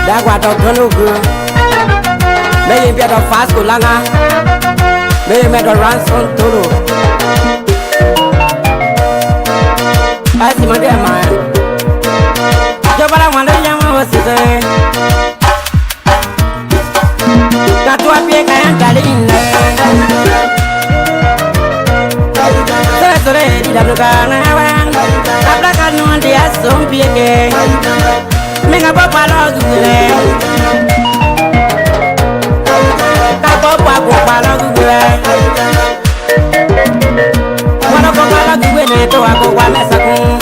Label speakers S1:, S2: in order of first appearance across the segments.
S1: That what I don't know. May be the fast to Langa. May be the ransom to do. I see my dear man. Jobara wanda yama wasise. Katua pieka yantaline. Sore di dabukana wan. Kaplaka nuandi asum pieke. Menga papa logule. Papa papa logule. Wana papa logule ne to ako kwa mesakun.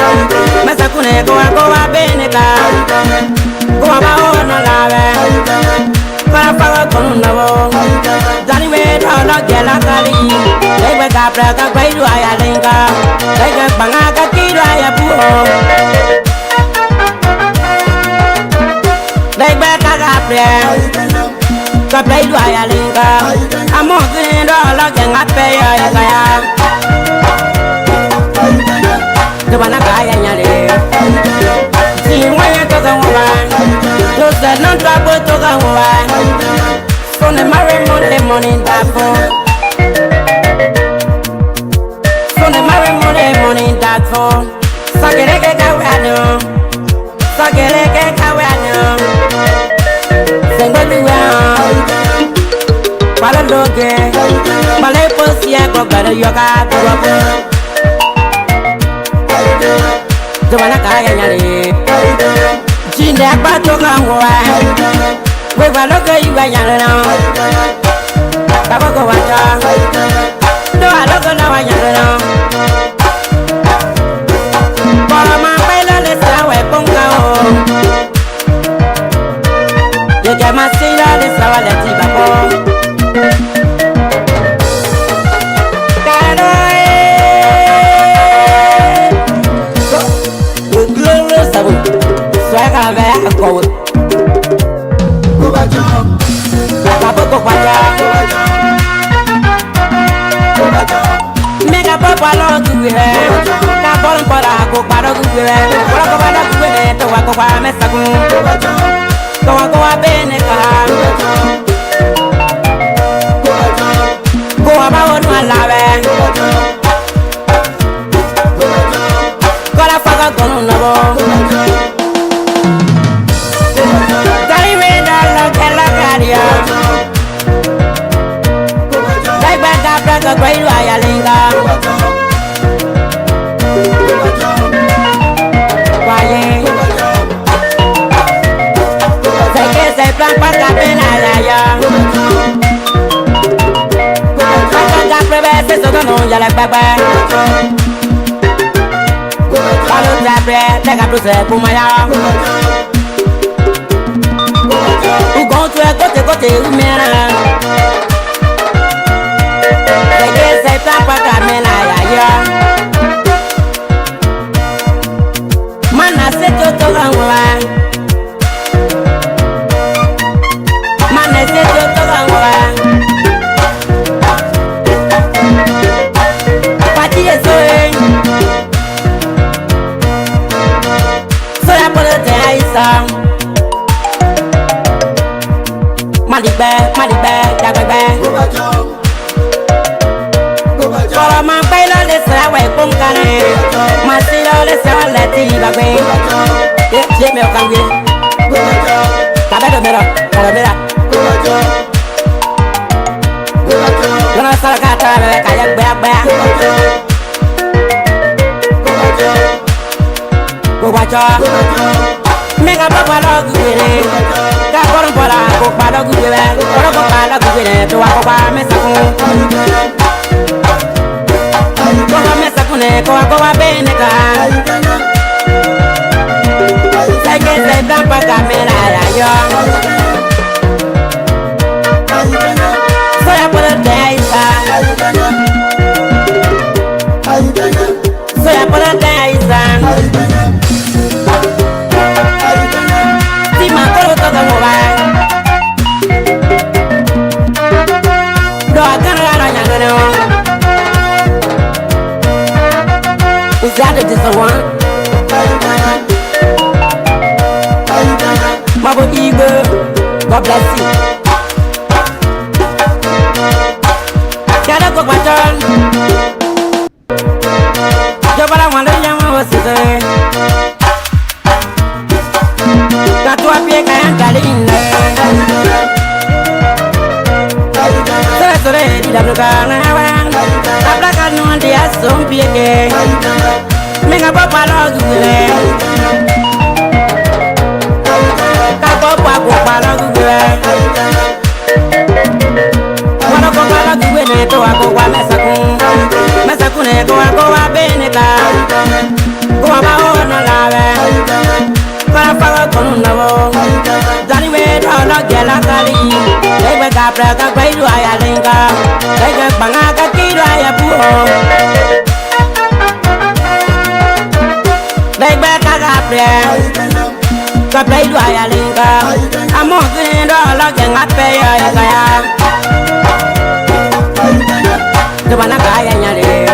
S1: Mesakune ko ako wa beneka. Ko ba ona lawe. Para paga con na wo. Dani me do gela kali. Dai ba ka pra ka kwai ru aya lenga. Dai ka banga ka ki ru aya pu. Dai ba ka pra ka play ru aya lenga. Amo gin do genga pe ya ya. Do bana ka ya nyale. Si wanya to ga wa. No said non trouble to ga wa. So ne marry money that for. So ne marry money that for. Sagere ke ka wa no. Sagere ke ka wa no. Sengo tu wa. Para loge. Male posia ko gara yoga tu wa. Do bana ka ya nyale. Jinda pa to ga wa. We va lo que iba ya no. Tampoco vaya. No a lo que no vaya no. Para más baila de esa we ponga o. Yo que más sila de esa vale tiba po. Caro glolo sabu. Suega ve a go. Tampoco vaya. Mega papa lo tuwe. Kapon para ko para tuwe. Para ko para tuwe to wa ko pa mesaku. Ko wa bene ka. Ko wa ba wonu alawe. Ko la faga gonu na bo. Ka kwai ru aya lenga. Kwaye. Sai que se plan pa ka pena la ya. Ka prebe se so no ya la pepe. Palo tapre, te ka pro se puma ya. U gon tu kote u mera. Papa Camela ya Mana se to gangwa Mana se to gangwa Pati eso So ya por te aisa Malibe ya bebe Para ma baila de sa we pongane ma silo de sa la ti ba we je me okangwe kabado mera Gana sala kata le kaya gba Go bacha Mega papa lo gure ka koron pola ko pa lo gure ko pa lo gure to wa ko pa me sa Kowa mesa kune, kowa bene ka. Sai que se tampa camera ya yo. Soy a poder de Aisa. Soy a poder de Aisa. Si me acuerdo todo como va. Do a cargar a no. Is that the one? Ma Double Eagle, God bless you. Gotta go my turn. Jobala wanda yama wasite. Katu apie kaya kaline. Sore di dalam kana wan. Abla kanu dia sompie ke. Menga papa logule. Kapo papa logule. Wana ko kala kuwene to ako kwa mesakune ko ako wa beneka. Ko ba ona lawe. Para faga kono nabo. Dani we do gela kali. Ebe ka pra ka kwairu aya lenga. Ebe banga ka kiru aya buho. Ebe ka pra ka kwairu aya lenga. Amo gendo la genga pe ya ya. Tubana kaya nyale.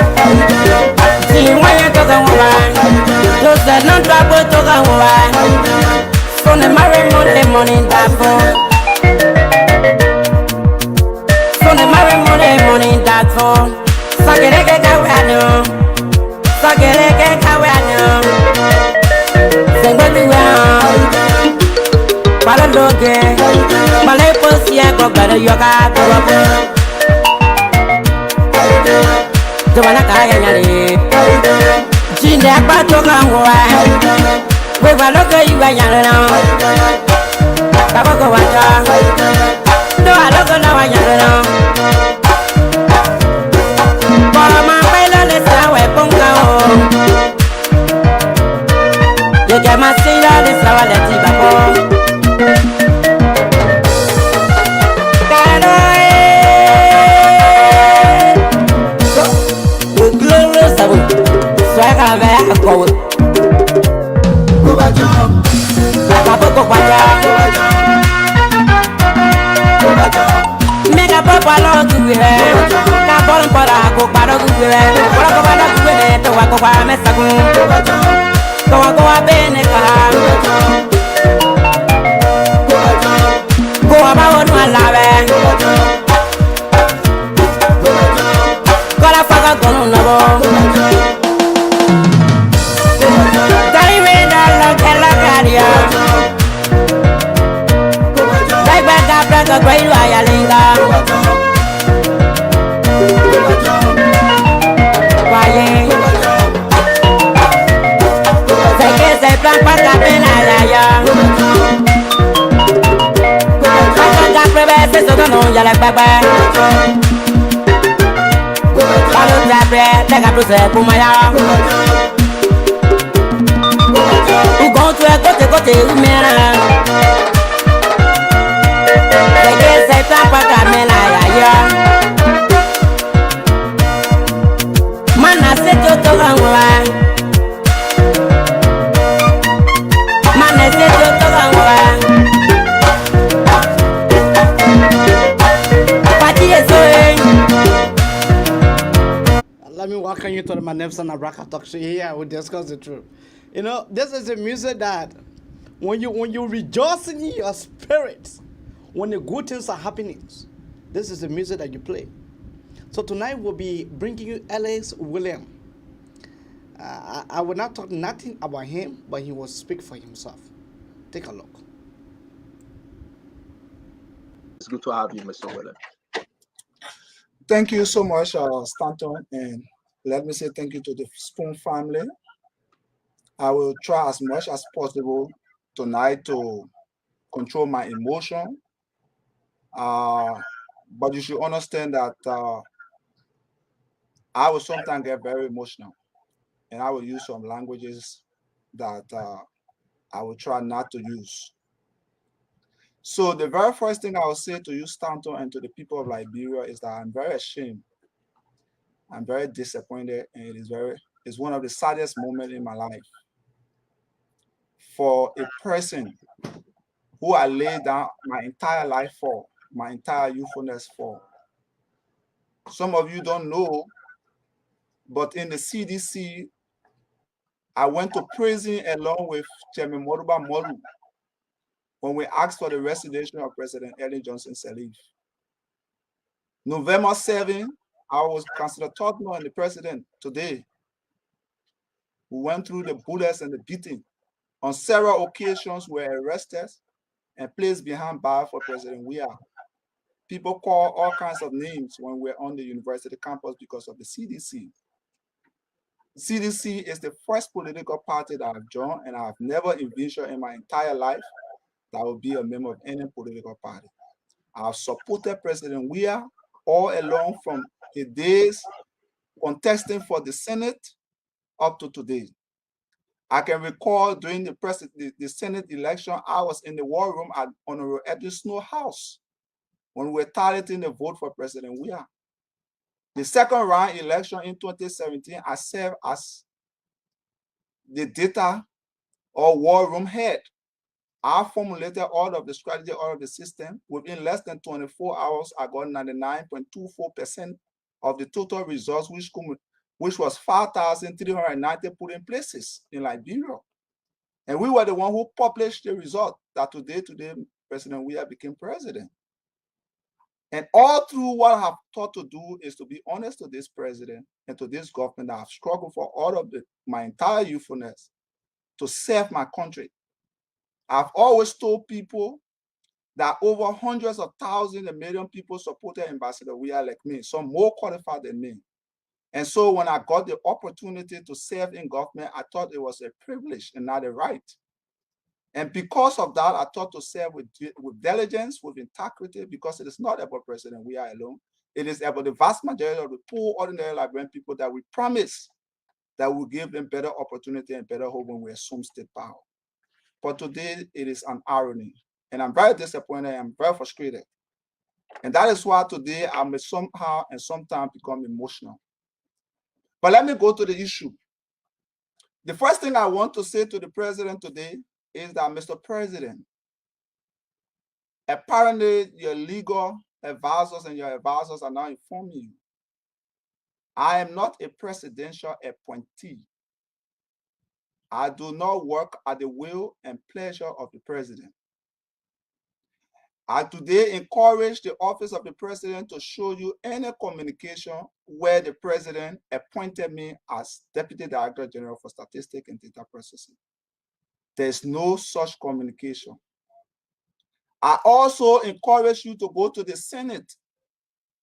S1: Si wanya to ga wa. To se non trouble to ga wa. So ne marry money that for. So ne marry money that for. Sagere ke ka wa no. Sagere ke ka wa no. Sengo duwa. Para doge. Male posia go bara yoga go. Tubana kaya nyale. Jinda pa to ga wa. We va lo que iba ya no. Tampoco vaya. No a lo que no vaya no. Por más pelo le sabe ponga o. Yo que más si la le sabe le tiba po. Suega ve a go. Tampoco vaya. Mega papa lo tuwe. Na bon para go para tuwe. Para go para tuwe to wa go pa mesaku. To wa go bene ka. Go ba wonu alawe. Gola faga gonu nabo. Ka kwairu aya lenga. Waye. Seke se plan pa ka pena ya. Ka prebe se so no ya la papa. Palo tapre te ka pro se kumaya. U gon tu kote u mera. Mana se to to ganwa. Mana se to to ganwa. Pati eso.
S2: Let me welcome you to my Nefs and Abraka talk show. Here we discuss the truth. You know, this is a music that when you rejoice in your spirit, when the good things are happening, this is the music that you play. So tonight we'll be bringing you Alex William. I will not talk nothing about him, but he will speak for himself. Take a look.
S3: It's good to have you, Mr. William.
S4: Thank you so much, Stanton, and let me say thank you to the Spoon family. I will try as much as possible tonight to control my emotion. But you should understand that I will sometimes get very emotional, and I will use some languages that I will try not to use. So the very first thing I will say to you, Stanton, and to the people of Liberia is that I'm very ashamed. I'm very disappointed, and it's one of the saddest moments in my life. For a person who I laid down my entire life for, my entire youthfulness for. Some of you don't know, but in the CDC, I went to prison along with Chairman Moruba Moru. when we asked for the resignation of President Ellen Johnson Sirleaf. November 7, I was Councillor Tottenham and the president today. We went through the bullets and the beating. On several occasions, we were arrested and placed behind bars for President Weah. People call all kinds of names when we're on the university campus because of the CDC. CDC is the first political party that I've joined, and I've never envisioned in my entire life that I will be a member of any political party. I've supported President Weah all along from his days contesting for the Senate up to today. I can recall during the Senate election, I was in the war room at Honorable Edwin Snow's house when we were tallying the vote for President Weah. The second round election in 2017, I served as the data or war room head. I formulated all of the strategy, all of the system. Within less than 24 hours, I got 99.24% of the total results, which was 5,390 polling places in Liberia. And we were the one who published the result that today, President Weah became president. And all through what I have thought to do is to be honest to this president and to this government that I've struggled for all of my entire youthfulness to serve my country. I've always told people that over hundreds of thousands and million people supported Ambassador Weah like me, some more qualified than me. And so when I got the opportunity to serve in government, I thought it was a privilege and not a right. And because of that, I thought to serve with diligence, with integrity, because it is not about President Weah alone. It is about the vast majority of the poor, ordinary Liberian people that we promise that will give them better opportunity and better hope when we assume state power. But today, it is an irony. And I'm very disappointed. I'm very frustrated. And that is why today I may somehow and sometimes become emotional. But let me go to the issue. The first thing I want to say to the president today is that, Mr. President, apparently your legal advisors and your advisors are now informing you. I am not a presidential appointee. I do not work at the will and pleasure of the president. I today encourage the office of the president to show you any communication where the president appointed me as Deputy Director General for Statistics and Data Processing. There's no such communication. I also encourage you to go to the Senate.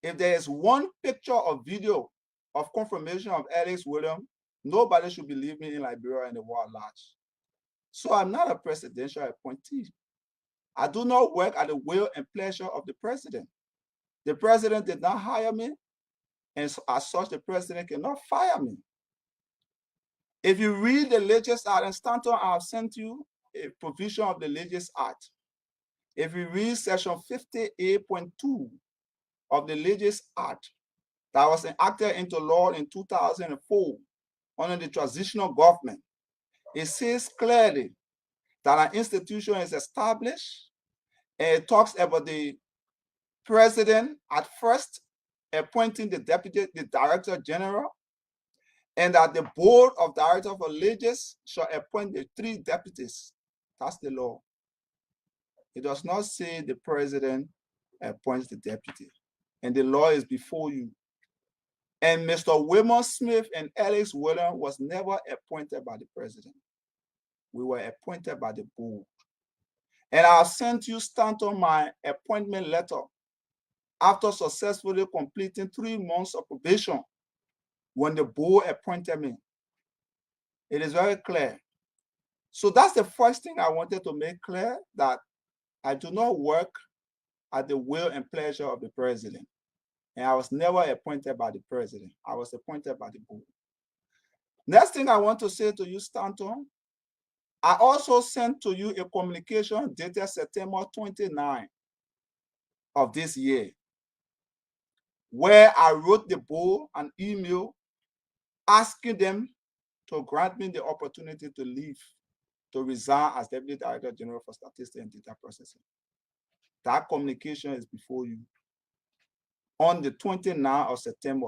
S4: If there is one picture or video of confirmation of Alex Williams, nobody should believe me in Liberia and the world at large. So I'm not a presidential appointee. I do not work at the will and pleasure of the president. The president did not hire me, and as such, the president cannot fire me. If you read the latest act, and Stanton, I have sent you a provision of the latest act. If you read section 58.2 of the latest act that was enacted into law in 2004 under the transitional government, it says clearly that an institution is established, and it talks about the president at first appointing the director general, and that the board of directors of allegiance shall appoint the 3 deputies. That's the law. It does not say the president appoints the deputy. And the law is before you. And Mr. Wilmot Smith and Alex Williams was never appointed by the president. We were appointed by the board. And I sent you, Stanton, my appointment letter after successfully completing 3 months of probation when the board appointed me. It is very clear. So that's the first thing I wanted to make clear, that I do not work at the will and pleasure of the president. And I was never appointed by the president. I was appointed by the board. Next thing I want to say to you, Stanton, I also sent to you a communication dated September 29 of this year, where I wrote the board an email asking them to grant me the opportunity to leave, to resign as Deputy Director General for Statistics and Data Processing. That communication is before you. On the 29th of September,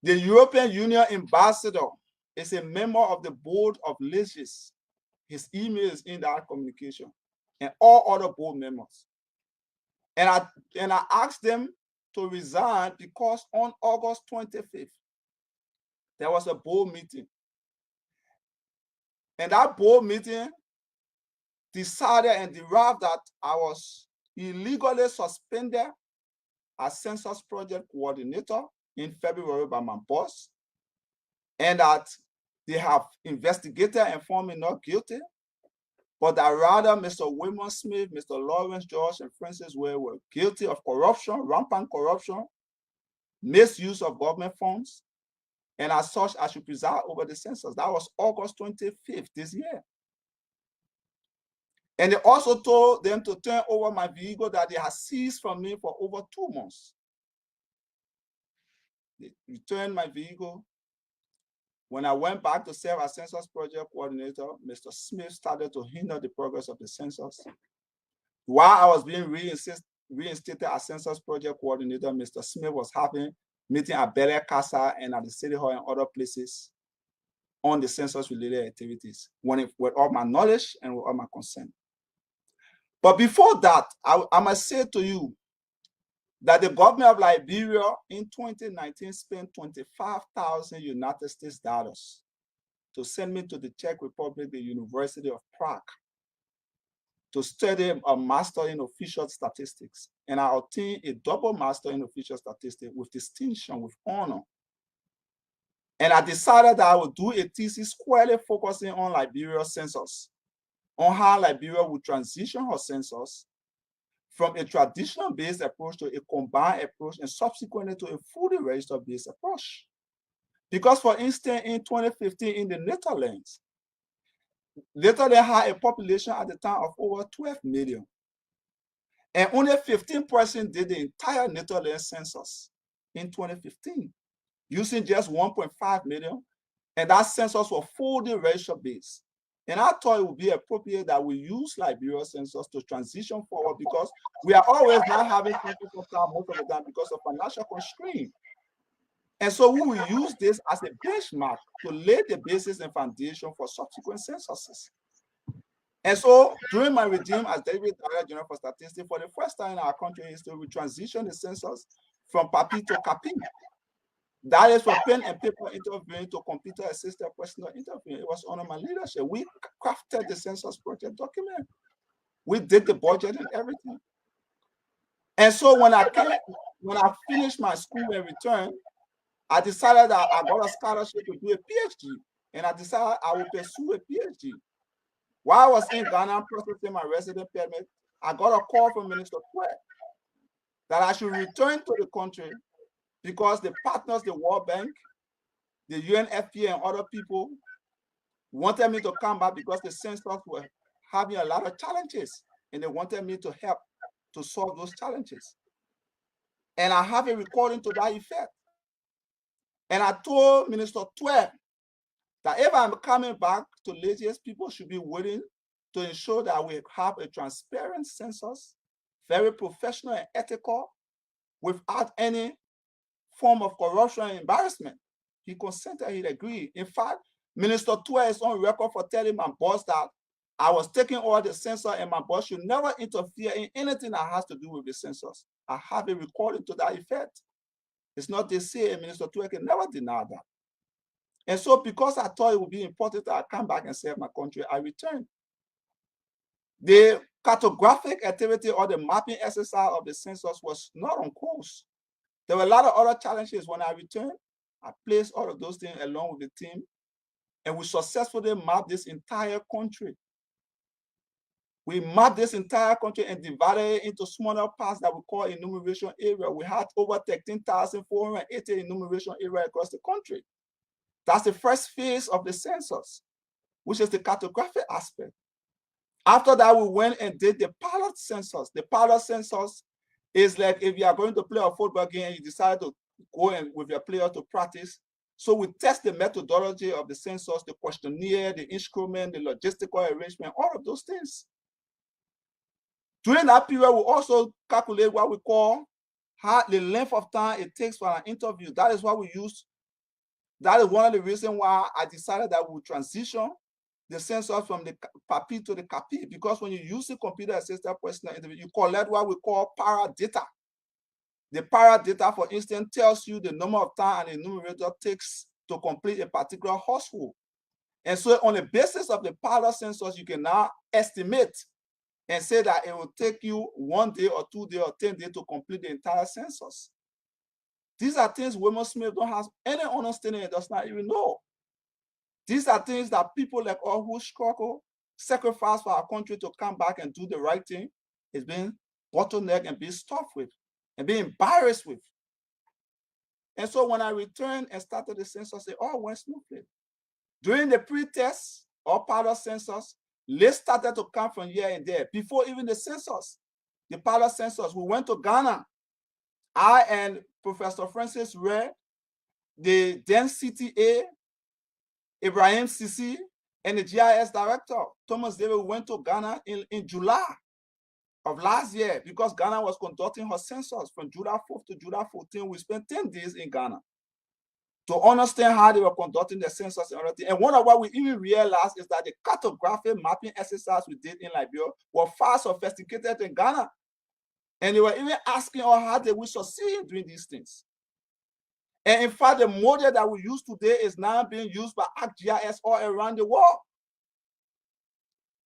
S4: the European Union ambassador is a member of the board of Legis. His email is in that communication. and all other board members. And I asked them to resign because on August 25th, there was a board meeting. And that board meeting decided and derived that I was illegally suspended as census project coordinator in February by my boss, and that they have investigated and found me not guilty, but that rather Mr. William Smith, Mr. Lawrence George, and Francis Ware were guilty of corruption, rampant corruption, misuse of government funds, and as such, I should preside over the census. That was August 25th this year. And they also told them to turn over my vehicle that they had seized from me for over 2 months. They returned my vehicle. When I went back to serve as census project coordinator, Mr. Smith started to hinder the progress of the census. While I was being reinstated as census project coordinator, Mr. Smith was having meetings at Bel Air Casa and at the City Hall and other places on the census-related activities, with all my knowledge and with all my consent. But before that, I must say to you that the government of Liberia in 2019 spent $25,000 United States dollars to send me to the Czech Republic, the University of Prague, to study a master in official statistics. And I obtained a double master in official statistics with distinction, with honor. And I decided that I would do a thesis squarely focusing on Liberia's census, on how Liberia would transition her census from a traditional based approach to a combined approach and subsequently to a fully registered based approach. Because for instance, in 2015 in the Netherlands had a population at the time of over 12 million. And only 15% did the entire Netherlands census in 2015, using just 1.5 million. And that census was fully registered based. And I thought it would be appropriate that we use Liberia's census to transition forward, because we are always not having census most of the time because of financial constraint. And so we will use this as a benchmark to lay the basis and foundation for subsequent censuses. And so during my regime as Deputy Director General for Statistics, for the first time in our country history, we transitioned the census from papi to capi. That is for pen and paper interviewing to computer-assisted personal interviewing. It was under my leadership. We crafted the census project document. We did the budget and everything. And so when I finished my school and returned, I decided that I got a scholarship to do a PhD, and I decided I would pursue a PhD. While I was in Ghana processing my resident permit, I got a call from Minister Cummings that I should return to the country because the partners, the World Bank, the UNFPA, and other people wanted me to come back because the census were having a lot of challenges, and they wanted me to help to solve those challenges. And I have a recording to that effect. And I told Minister Cummings that if I'm coming back to Lagos, people should be willing to ensure that we have a transparent census, very professional and ethical, without any form of corruption and embarrassment. He consented, he agreed. In fact, Minister Cummings is on record for telling my boss that I was taking all the census and my boss should never interfere in anything that has to do with the census. I have a recording to that effect. It's not they say, and Minister Cummings can never deny that. And so because I thought it would be important that I come back and serve my country, I returned. The cartographic activity or the mapping exercise of the census was not on course. There were a lot of other challenges. When I returned, I placed all of those things along with the team, and we successfully mapped this entire country. We mapped this entire country and divided it into smaller parts that we call enumeration area. We had over 13,480 enumeration areas across the country. That's the first phase of the census, which is the cartographic aspect. After that, we went and did the pilot census. The pilot census is like if you are going to play a football game and you decide to go in with your player to practice. So we test the methodology of the census, the questionnaire, the instrument, the logistical arrangement, all of those things. During that period, we also calculate what we call the length of time it takes for an interview. That is what we use. That is one of the reasons why I decided that we would transition the census from the papi to the capi, because when you use the computer-assisted personal interview, you collect what we call para data. The para data, for instance, tells you the number of time an enumerator takes to complete a particular household. And so on the basis of the para census, you can now estimate and say that it will take you 1 day or 2 days or 10 days to complete the entire census. These are things Wilmer Smith don't have any understanding and does not even know. These are things that people like us who struggle, sacrifice for our country to come back and do the right thing, is being bottlenecked and being stuffed with and being embarrassed with. And so when I returned and started the census, it all went smoothly. During the pre-test or pilot census, lists started to come from here and there. Before even the census, the pilot census, we went to Ghana. I and Professor Francis Ray, the then CTA, Ibrahim Sisi, and the GIS director, Thomas David, went to Ghana in July of last year because Ghana was conducting her census from July 4th to July 14th. We spent 10 days in Ghana to understand how they were conducting the census and everything. And one of what we even realized is that the cartographic mapping exercise we did in Liberia were far sophisticated in Ghana. And they were even asking us how did we succeed in doing these things. And in fact, the model that we use today is now being used by ArcGIS all around the world.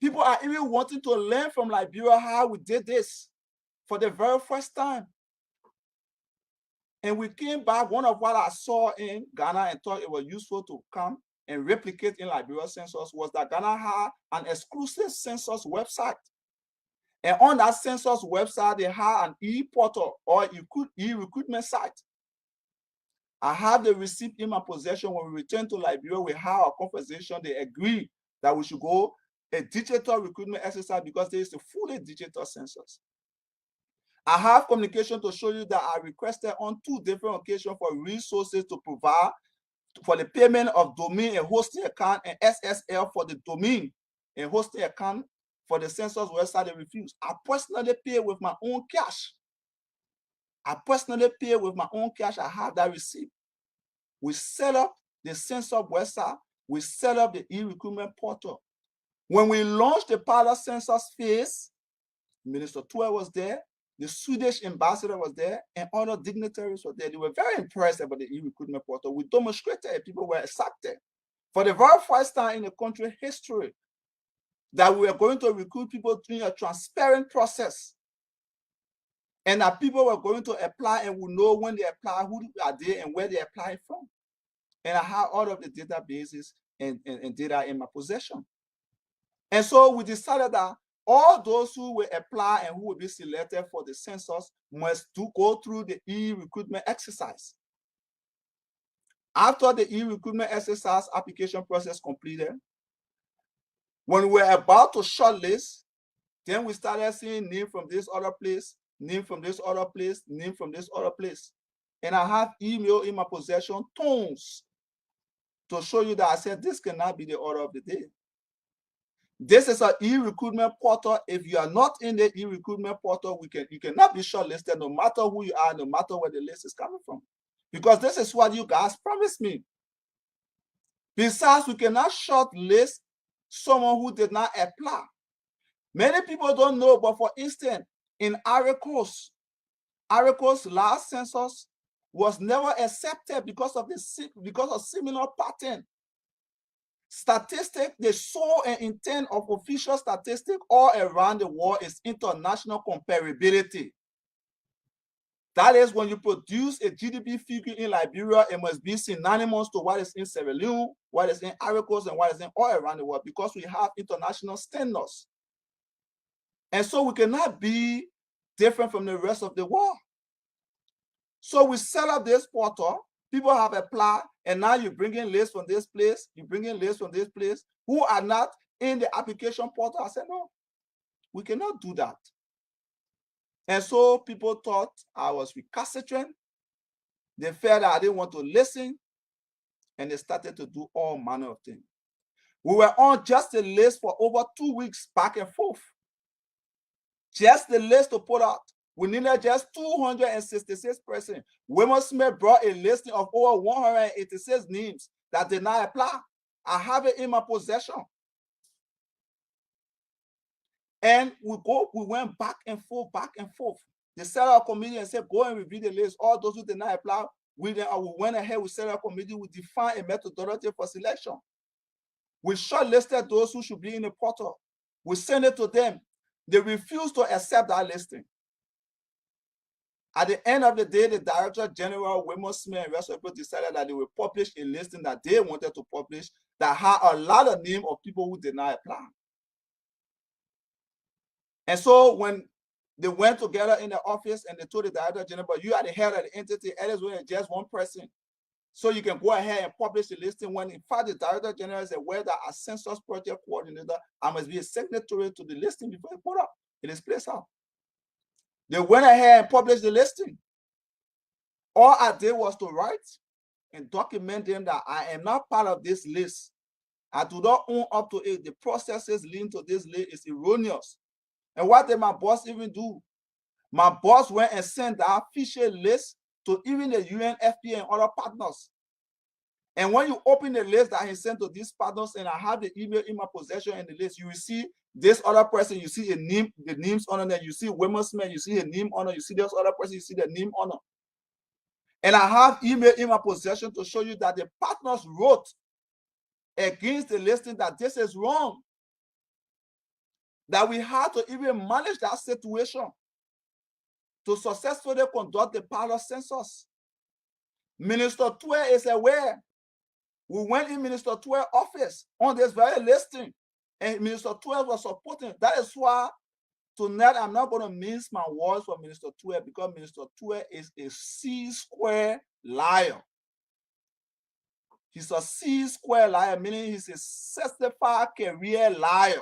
S4: People are even wanting to learn from Liberia how we did this for the very first time. And we came back, one of what I saw in Ghana and thought it was useful to come and replicate in Liberia census was that Ghana had an exclusive census website. And on that census website, they had an e-portal or e-recruitment site. I have the receipt in my possession. When we return to Liberia, we have a conversation. They agree that we should go a digital recruitment exercise because there is a fully digital census. I have communication to show you that I requested on 2 different occasions for resources to provide for the payment of domain and hosting account and SSL for the domain and hosting account for the census website. They refused. I personally pay with my own cash. I personally pay with my own cash. I have that receipt. We set up the census website. We set up the e-recruitment portal. When we launched the pilot census phase, Minister Tua was there, the Swedish ambassador was there, and other dignitaries were there. They were very impressed about the e-recruitment portal. We demonstrated it. People were excited. For the very first time in the country history, that we were going to recruit people through a transparent process. And that people were going to apply and will know when they apply, who are they and where they apply from. And I have all of the databases and data in my possession. And so we decided that all those who will apply and who will be selected for the census must go through the e-recruitment exercise. After the e-recruitment exercise application process completed, when we were about to shortlist, then we started seeing name from this other place, name from this other place, name from this other place. And I have email in my possession, tons, to show you that I said this cannot be the order of the day. This is an e-recruitment portal. If you are not in the e-recruitment portal, you cannot be shortlisted no matter who you are, no matter where the list is coming from. Because this is what you guys promised me. Besides, we cannot shortlist someone who did not apply. Many people don't know, but for instance, in Ivory Coast, last census was never accepted because of similar pattern. Statistics, the soul and intent of official statistics all around the world is international comparability. That is, when you produce a GDP figure in Liberia, it must be synonymous to what is in Sierra Leone, what is in Ivory Coast, and what is in all around the world, because we have international standards. And so we cannot be different from the rest of the world. So we set up this portal. People have applied, and now you bring in lists from this place, you bring in lists from this place, who are not in the application portal. I said, no, we cannot do that. And so people thought I was recalcitrant. They felt that I didn't want to listen, and they started to do all manner of things. We were on just the list for over 2 weeks, back and forth. Just the list to put out. We needed just 266 persons. Wilmer Smith brought a listing of over 186 names that did not apply. I have it in my possession. And we went back and forth. They set up a committee and said, go and review the list. All those who did not apply, we went ahead, we set up a committee, we defined a methodology for selection. We shortlisted those who should be in the portal. We sent it to them. They refused to accept that listing. At the end of the day, the Director General, Wilmot Smith, and rest of people decided that they would publish a listing that they wanted to publish that had a lot of names of people who did not apply. And so when they went together in the office and they told the Director General, but you are the head of the entity, Ellis just one person. So you can go ahead and publish the listing, when in fact the Director General is aware that as census project coordinator, I must be a signatory to the listing before it put up. It is placed out. They went ahead and published the listing. All I did was to write and document them that I am not part of this list. I do not own up to it. The processes leading to this list is erroneous. And what did my boss even do? My boss went and sent that official list to even the UNFPA and other partners. And when you open the list that he sent to these partners, and I have the email in my possession in the list, you will see this other person, you see a name, the names on there, you see Women's Man, you see a name on it, you see this other person, you see the name on it. And I have email in my possession to show you that the partners wrote against the listing that this is wrong. That we had to even manage that situation to successfully conduct the pilot census. Minister Tue is aware. We went in Minister Tue's office on this very listing, and Minister Tue was supporting. That is why tonight I'm not going to mince my words for Minister Tue, because Minister Tue is a C-square liar. He's a C-square liar, meaning he's a certified career liar.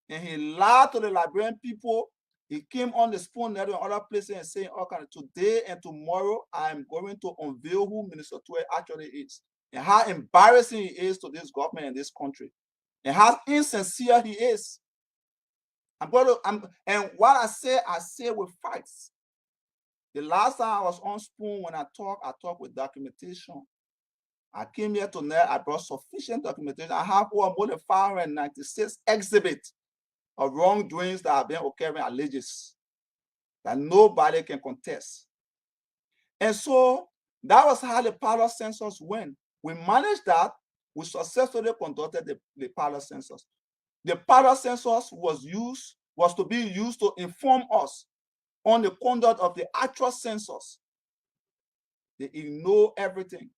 S4: And he lied to the Liberian people. He came on the Spoon Network and other places and saying, okay, today and tomorrow, I'm going to unveil who Minister Tue actually is, and how embarrassing he is to this government and this country, and how insincere he is. And what I say with facts. The last time I was on Spoon, when I talk with documentation. I came here tonight, I brought sufficient documentation. I have more than 596 exhibits of wrongdoings that have been occurring alleges that nobody can contest. And so that was how the pilot census went. We managed that. We successfully conducted the pilot census. The pilot census was to be used to inform us on the conduct of the actual census. They ignore everything.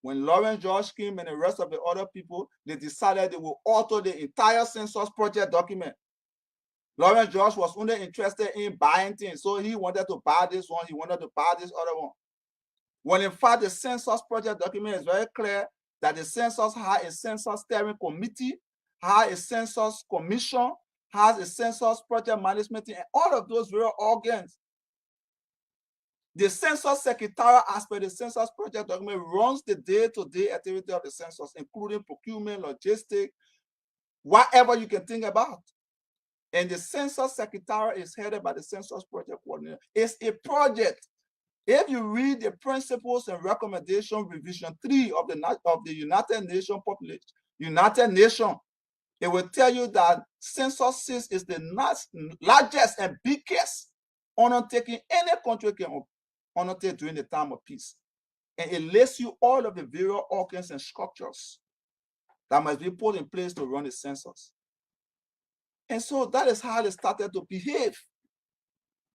S4: When Lawrence George came and the rest of the other people, they decided they would alter the entire census project document. Lawrence George was only interested in buying things, so he wanted to buy this one, he wanted to buy this other one. When in fact the census project document is very clear that the census had a census steering committee, had a census commission, has a census project management team, and all of those various organs. The census secretarial aspect of the census project document runs the day-to-day activity of the census, including procurement, logistics, whatever you can think about. And the census secretariat is headed by the census project coordinator. It's a project. If you read the principles and recommendation revision 3 of the United Nations population, United Nations, it will tell you that census is the largest and biggest undertaking any country can undertake during the time of peace. And it lists you all of the various organs and structures that must be put in place to run the census. And so that is how they started to behave.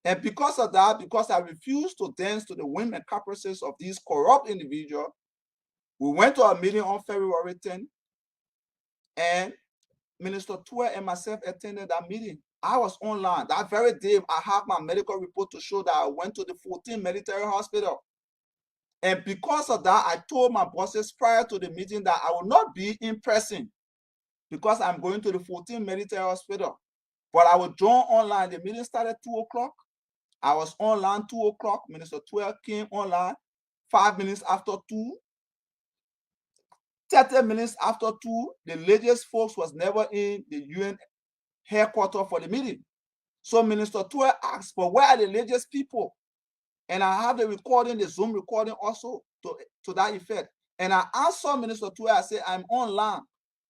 S4: And because of that, because I refused to dance to the whim and caprices of these corrupt individuals, we went to a meeting on February 10th, and Minister Tue and myself attended that meeting. I was online. That very day, I have my medical report to show that I went to the 14th Military Hospital. And because of that, I told my bosses prior to the meeting that I will not be in person because I'm going to the 14th Military Hospital. But I will join online. The meeting started at 2 o'clock. I was online 2 o'clock. Minister Tue came online 5 minutes after 2. 30 minutes after 2, the latest folks was never in the UN headquarters for the meeting. So Minister Tue asked, but where are the latest people? And I have the recording, the Zoom recording also to that effect. And I answered Minister Tue, I said, I'm online.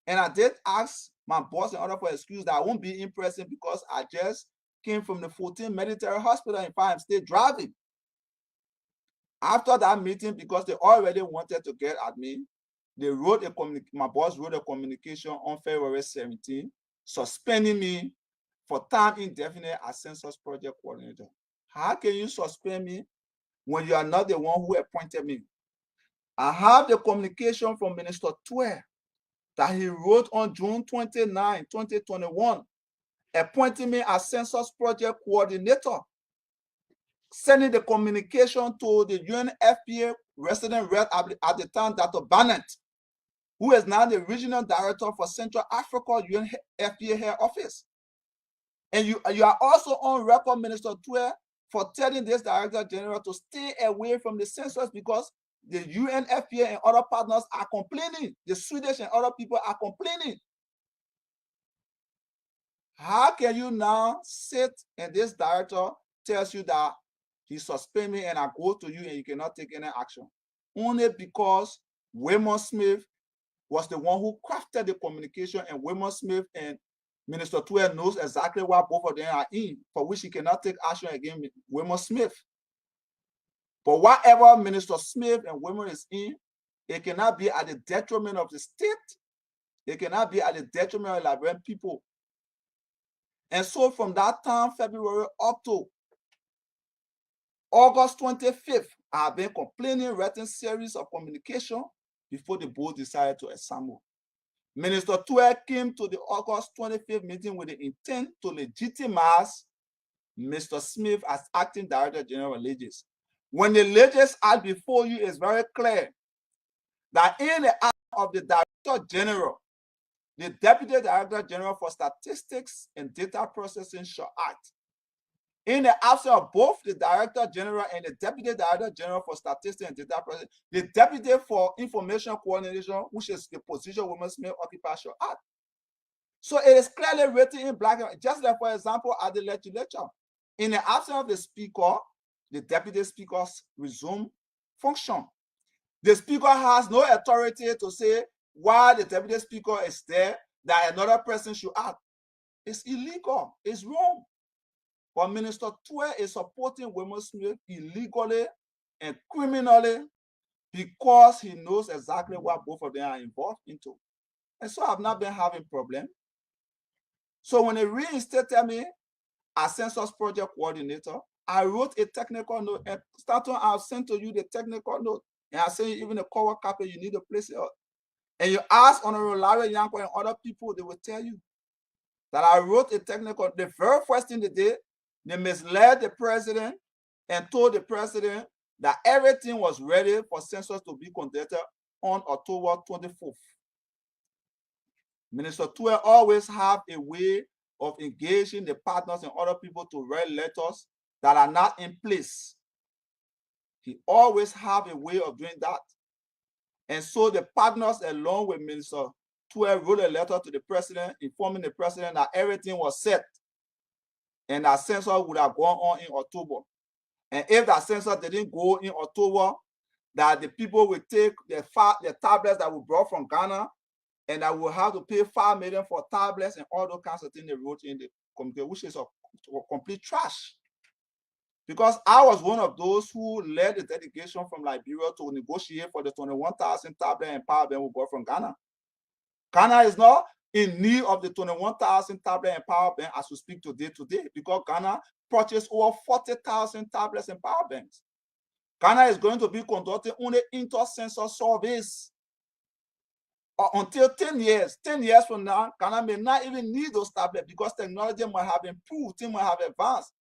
S4: And I did ask my boss in order for excuse that I won't be in person because I just came from the 14th Military Hospital. In fact, I'm still driving. After that meeting, because they already wanted to get at me, they wrote my boss wrote a communication on February 17, suspending me for time indefinite as census project coordinator. How can you suspend me when you are not the one who appointed me? I have the communication from Minister Twe that he wrote on June 29, 2021, appointing me as census project coordinator, sending the communication to the UNFPA resident rep at the time, Dr. Barnett, who is now the regional director for Central Africa UNFPA head office. And you are also on record, Minister Twe, for telling this Director General to stay away from the census because the UNFPA and other partners are complaining. The Swedish and other people are complaining. How can you now sit and this director tells you that he suspend me and I go to you and you cannot take any action? Only because Waymon Smith was the one who crafted the communication, and Waymon Smith and Minister Twe knows exactly why both of them are in, for which he cannot take action against Waymon Smith. But whatever Minister Smith and Waymon is in, it cannot be at the detriment of the state. It cannot be at the detriment of Liberian people. And so from that time, February up to August 25th, I have been complaining, writing series of communication before the board decided to assemble. Minister Twe came to the August 25th meeting with the intent to legitimize Mr. Smith as acting Director General of Legis. When the Legis Act before you is very clear that in the act of the Director General, the Deputy Director General for Statistics and Data Processing shall act. In the absence of both the Director General and the Deputy Director General for Statistics and Data Processing, the Deputy for Information Coordination, which is the position Waymon Smith occupies, shall act. So it is clearly written in black and white. Just like, for example, at the legislature, in the absence of the Speaker, the Deputy Speakers resume function. The Speaker has no authority to say while the Deputy Speaker is there that another person should act. It's illegal. It's wrong. But Minister Twe is supporting Waymon Smith illegally and criminally because he knows exactly what both of them are involved into. And so I've not been having problems. So when they reinstated me as census project coordinator, I wrote a technical note, and starting I'll send to you the technical note. And I say even the cover copy, you need to place it up. And you ask Honorable Larry Yanko and other people, they will tell you that I wrote a technical. The very first thing they did, they misled the president and told the president that everything was ready for census to be conducted on October 24th. Minister Twe always have a way of engaging the partners and other people to write letters that are not in place. He always have a way of doing that. And so the partners, along with Minister Twe, wrote a letter to the president informing the president that everything was set and that census would have gone on in October. And if that census didn't go in October, that the people would take the tablets that we brought from Ghana, and that we'll have to pay $5 million for tablets and all those kinds of things they wrote in the committee, which is a complete trash. Because I was one of those who led the delegation from Liberia to negotiate for the 21,000 tablets and power bank we bought from Ghana. Ghana is not in need of the 21,000 tablet and power bank as we speak today, because Ghana purchased over 40,000 tablets and power banks. Ghana is going to be conducting only inter-census surveys until 10 years. 10 years from now, Ghana may not even need those tablets because technology might have improved, things might have advanced.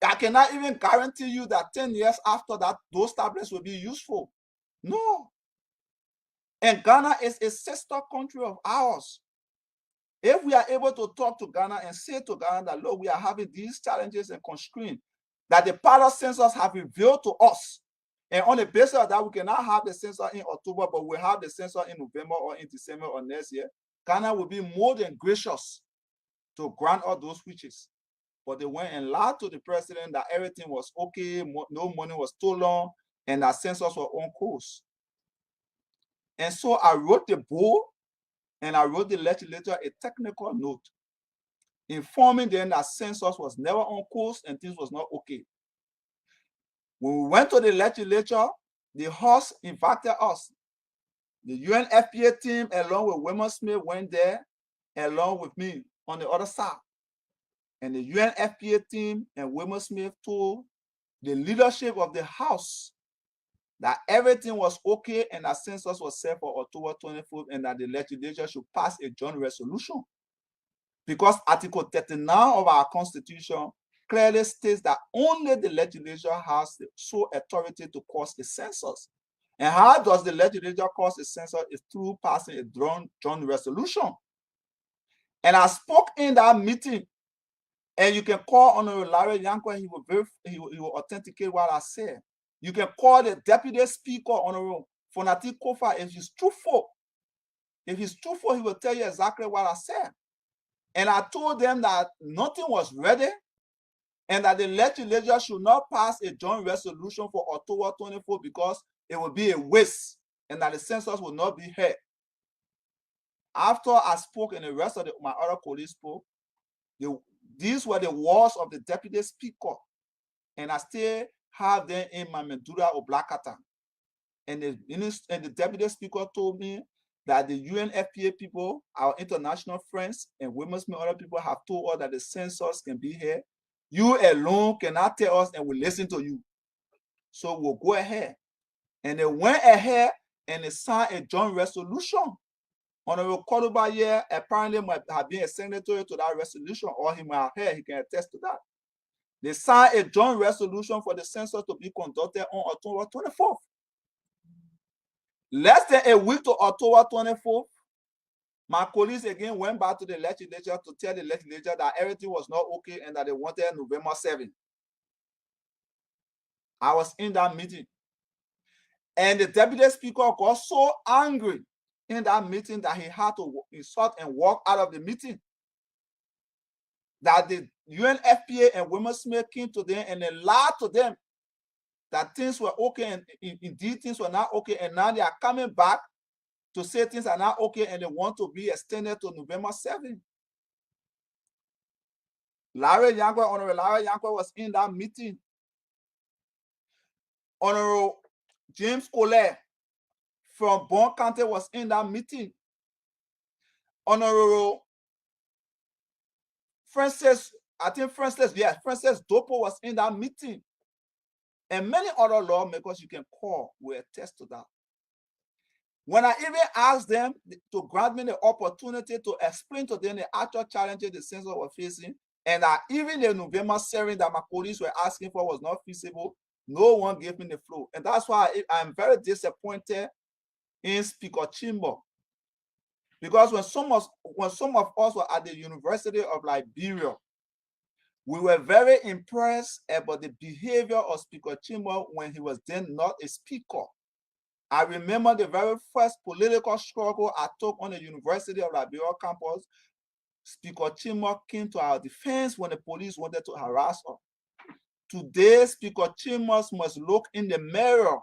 S4: I cannot even guarantee you that 10 years after that, those tablets will be useful. No. And Ghana is a sister country of ours. If we are able to talk to Ghana and say to Ghana that, look, we are having these challenges and constraints that the pilot census have revealed to us, and on the basis of that, we cannot have the census in October, but we have the census in November or in December or next year, Ghana will be more than gracious to grant all those wishes. But they went and lied to the president that everything was okay, no money was stolen, and that census was on course. And so I wrote the bill and I wrote the legislature a technical note informing them that census was never on course and things was not okay. When we went to the legislature, the House invited us. The UNFPA team, along with Wilmer Smith, went there along with me on the other side. And the UNFPA team and Wilmer Smith told the leadership of the House that everything was okay and that census was set for October 24th and that the legislature should pass a joint resolution. Because Article 39 of our Constitution clearly states that only the legislature has the sole authority to cause a census. And how does the legislature cause a census? Is through passing a joint resolution. And I spoke in that meeting, and you can call Honorable Larry Yankwa, he will authenticate what I said. You can call the Deputy Speaker, Honorable Fonati Kofa, if he's truthful. If he's truthful, he will tell you exactly what I said. And I told them that nothing was ready and that the legislature should not pass a joint resolution for October 24 because it would be a waste and that the census will not be held. After I spoke and the rest of my other colleagues spoke, these were the words of the Deputy Speaker, and I still have them in my Medulla Oblongata. And the Deputy Speaker told me that the UNFPA people, our international friends, and women and other people have told us that the census can be here. You alone cannot tell us, and we listen to you. So we'll go ahead. And they went ahead and they signed a joint resolution. Honorable Cordoba here apparently might have been a signatory to that resolution, or he might have heard, he can attest to that. They signed a joint resolution for the census to be conducted on October 24th. Less than a week to October 24th, my colleagues again went back to the legislature to tell the legislature that everything was not okay and that they wanted November 7th. I was in that meeting. And the Deputy Speaker got so angry in that meeting that he had to insult and walk out of the meeting. That the UNFPA and Wilmer Smith came to them and they lied to them that things were okay and indeed things were not okay, and now they are coming back to say things are not okay and they want to be extended to November 7th. Honorable Larry Yankwa was in that meeting. Honorable James Colette from Bon County was in that meeting. Honorable Francis Dopo was in that meeting. And many other lawmakers you can call will attest to that. When I even asked them to grant me the opportunity to explain to them the actual challenges the census were facing, and that even the November 7th that my colleagues were asking for was not feasible, no one gave me the floor. And that's why I'm very disappointed in Speaker Chimbo. Because when some of us were at the University of Liberia, we were very impressed about the behavior of Speaker Chimbo when he was then not a speaker. I remember the very first political struggle I took on the University of Liberia campus. Speaker Chimbo came to our defense when the police wanted to harass us. Today, Speaker Chimbo must look in the mirror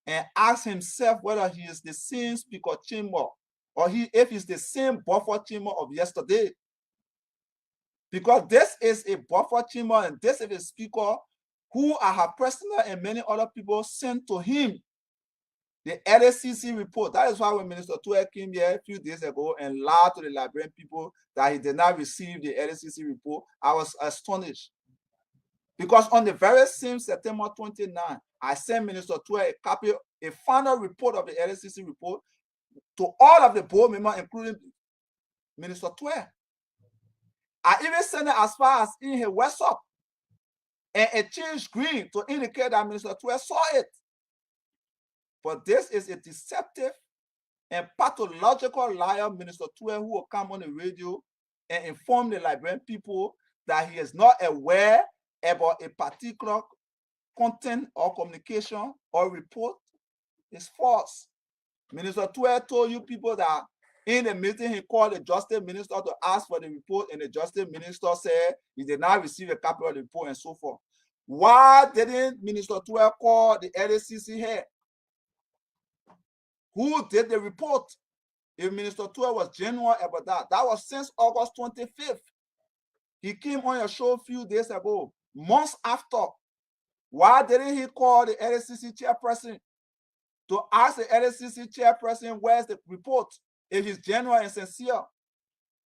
S4: and ask himself whether he is the same Speaker Chimbo or if he's the same buffer Chimbo of yesterday. Because this is a buffer Chimbo and this is a speaker who I have personally and many other people sent to him the LACC report. That is why when Minister Tuer came here a few days ago and lied to the Liberian people that he did not receive the LACC report, I was astonished. Because on the very same September 29, I sent Minister Tuer a copy, a final report of the LACC report to all of the board members, including Minister Tuer. I even sent it as far as in his WhatsApp, and it changed green to indicate that Minister Tuer saw it. But this is a deceptive and pathological liar, Minister Tuer, who will come on the radio and inform the Liberian people that he is not aware about a particular content or communication or report is false. Minister Tuer told you people that in the meeting he called the Justice Minister to ask for the report, and the Justice Minister said he did not receive a copy of the report and so forth. Why didn't Minister Tuer call the LACC head? Who did the report? If Minister Tua was genuine about that, that was since August 25th. He came on your show a few days ago, months after. Why didn't he call the LCC chairperson to ask the LCC chairperson where's the report if he's genuine and sincere?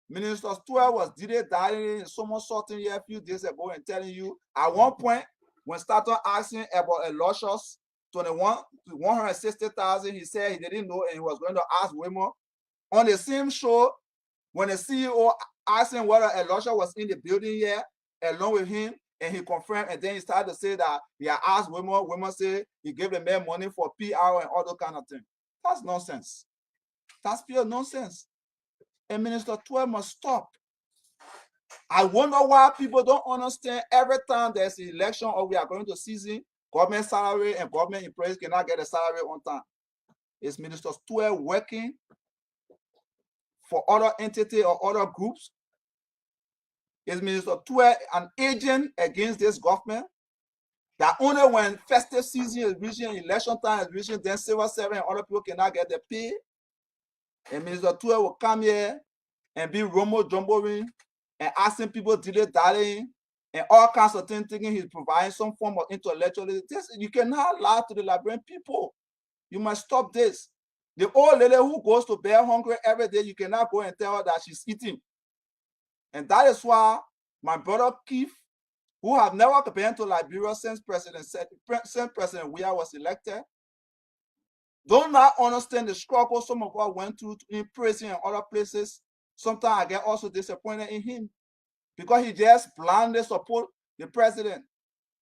S4: Minister Tua was dilly-dallying in somersaulting here a few days ago and telling you, at one point, when started asking about a luscious 160,000, he said he didn't know and he was going to ask Wilmer. On the same show, when the CEO asked him whether Elisha was in the building here along with him, and he confirmed, and then he started to say that he had asked Wilmer. Wilmer said he gave the man money for PR and all those kind of things. That's nonsense. That's pure nonsense. And Minister Tua must stop. I wonder why people don't understand every time there's an election or we are going to season, government salary and government employees cannot get a salary on time. Is Minister Tua working for other entity or other groups? Is Minister Tua an agent against this government? That only when festive season is reaching, election time is reaching, then civil servant and other people cannot get their pay? And Minister Tua will come here and be jumboing and asking people dilly-dallying and all kinds of things, thinking he's providing some form of intellectualism. You cannot lie to the Liberian people. You must stop this. The old lady who goes to bed hungry every day, you cannot go and tell her that she's eating. And that is why my brother Keith, who have never been to Liberia since President Weah was elected, do not understand the struggle some of us went through in prison and other places. Sometimes I get also disappointed in him because he just blindly support the president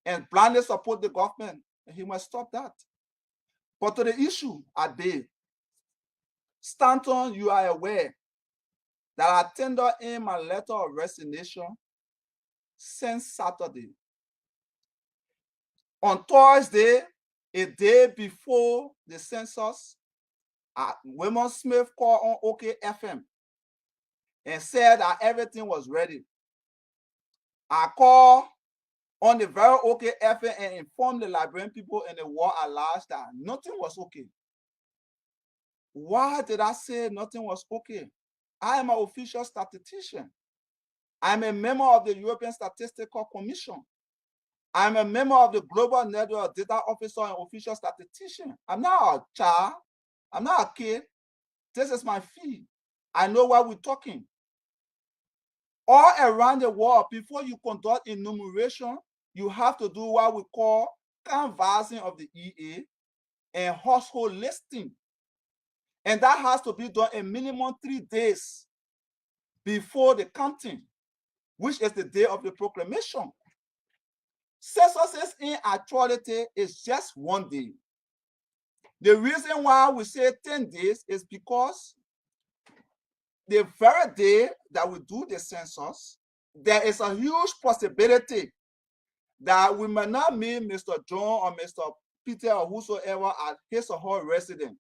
S4: and blindly support the government. And he must stop that. But to the issue at bay, Stanton, you are aware that I tendered in my letter of resignation since Saturday. On Thursday, a day before the census, Wilmer Smith called on OKFM and said that everything was ready. I called on the very OKFM and informed the Liberian people in the world at large that nothing was okay. Why did I say nothing was okay? I am an official statistician. I'm a member of the European Statistical Commission. I'm a member of the Global Network of Data Officer and Official Statistician. I'm not a child. I'm not a kid. This is my field. I know why we're talking. All around the world, before you conduct enumeration, you have to do what we call canvassing of the EA and household listing. And that has to be done a minimum 3 days before the counting, which is the day of the proclamation. Census in actuality is just 1 day. The reason why we say 10 days is because the very day that we do the census, there is a huge possibility that we may not meet Mr. John or Mr. Peter or whosoever at his or her residence.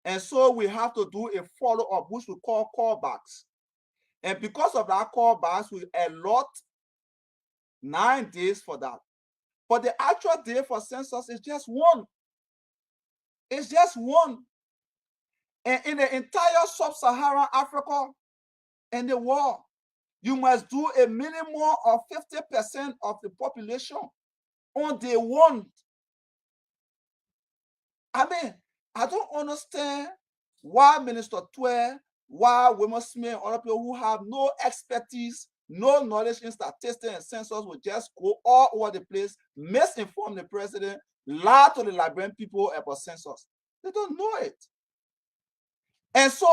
S4: And so we have to do a follow-up, which we call callbacks. And because of that callbacks, we allot 9 days for that. But the actual day for census is just 1. It's just 1. And in the entire sub-Saharan Africa and the world, you must do a minimum of 50% of the population on day 1. I mean, I don't understand why Minister Tua, why Wilmer Smith, and other people who have no expertise, no knowledge in statistics and census will just go all over the place, misinform the president, lie to the Liberian people about census. They don't know it. And so,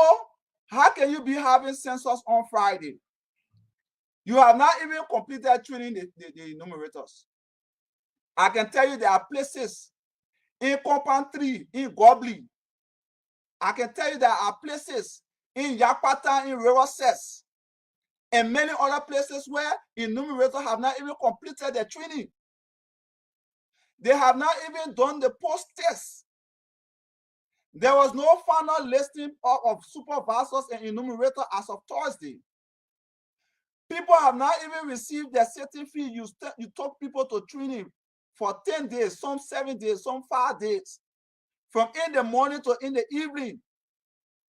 S4: how can you be having census on Friday? You have not even completed training the enumerators. I can tell you there are places in Compound 3, in Gobley. I can tell you there are places in Yapata, in River Cess, and many other places where enumerators have not even completed their training. They have not even done the post-test. There was no final listing of supervisors and enumerators as of Thursday. People have not even received their certificate. You took people to training for 10 days, some 7 days, some 5 days, from in the morning to in the evening.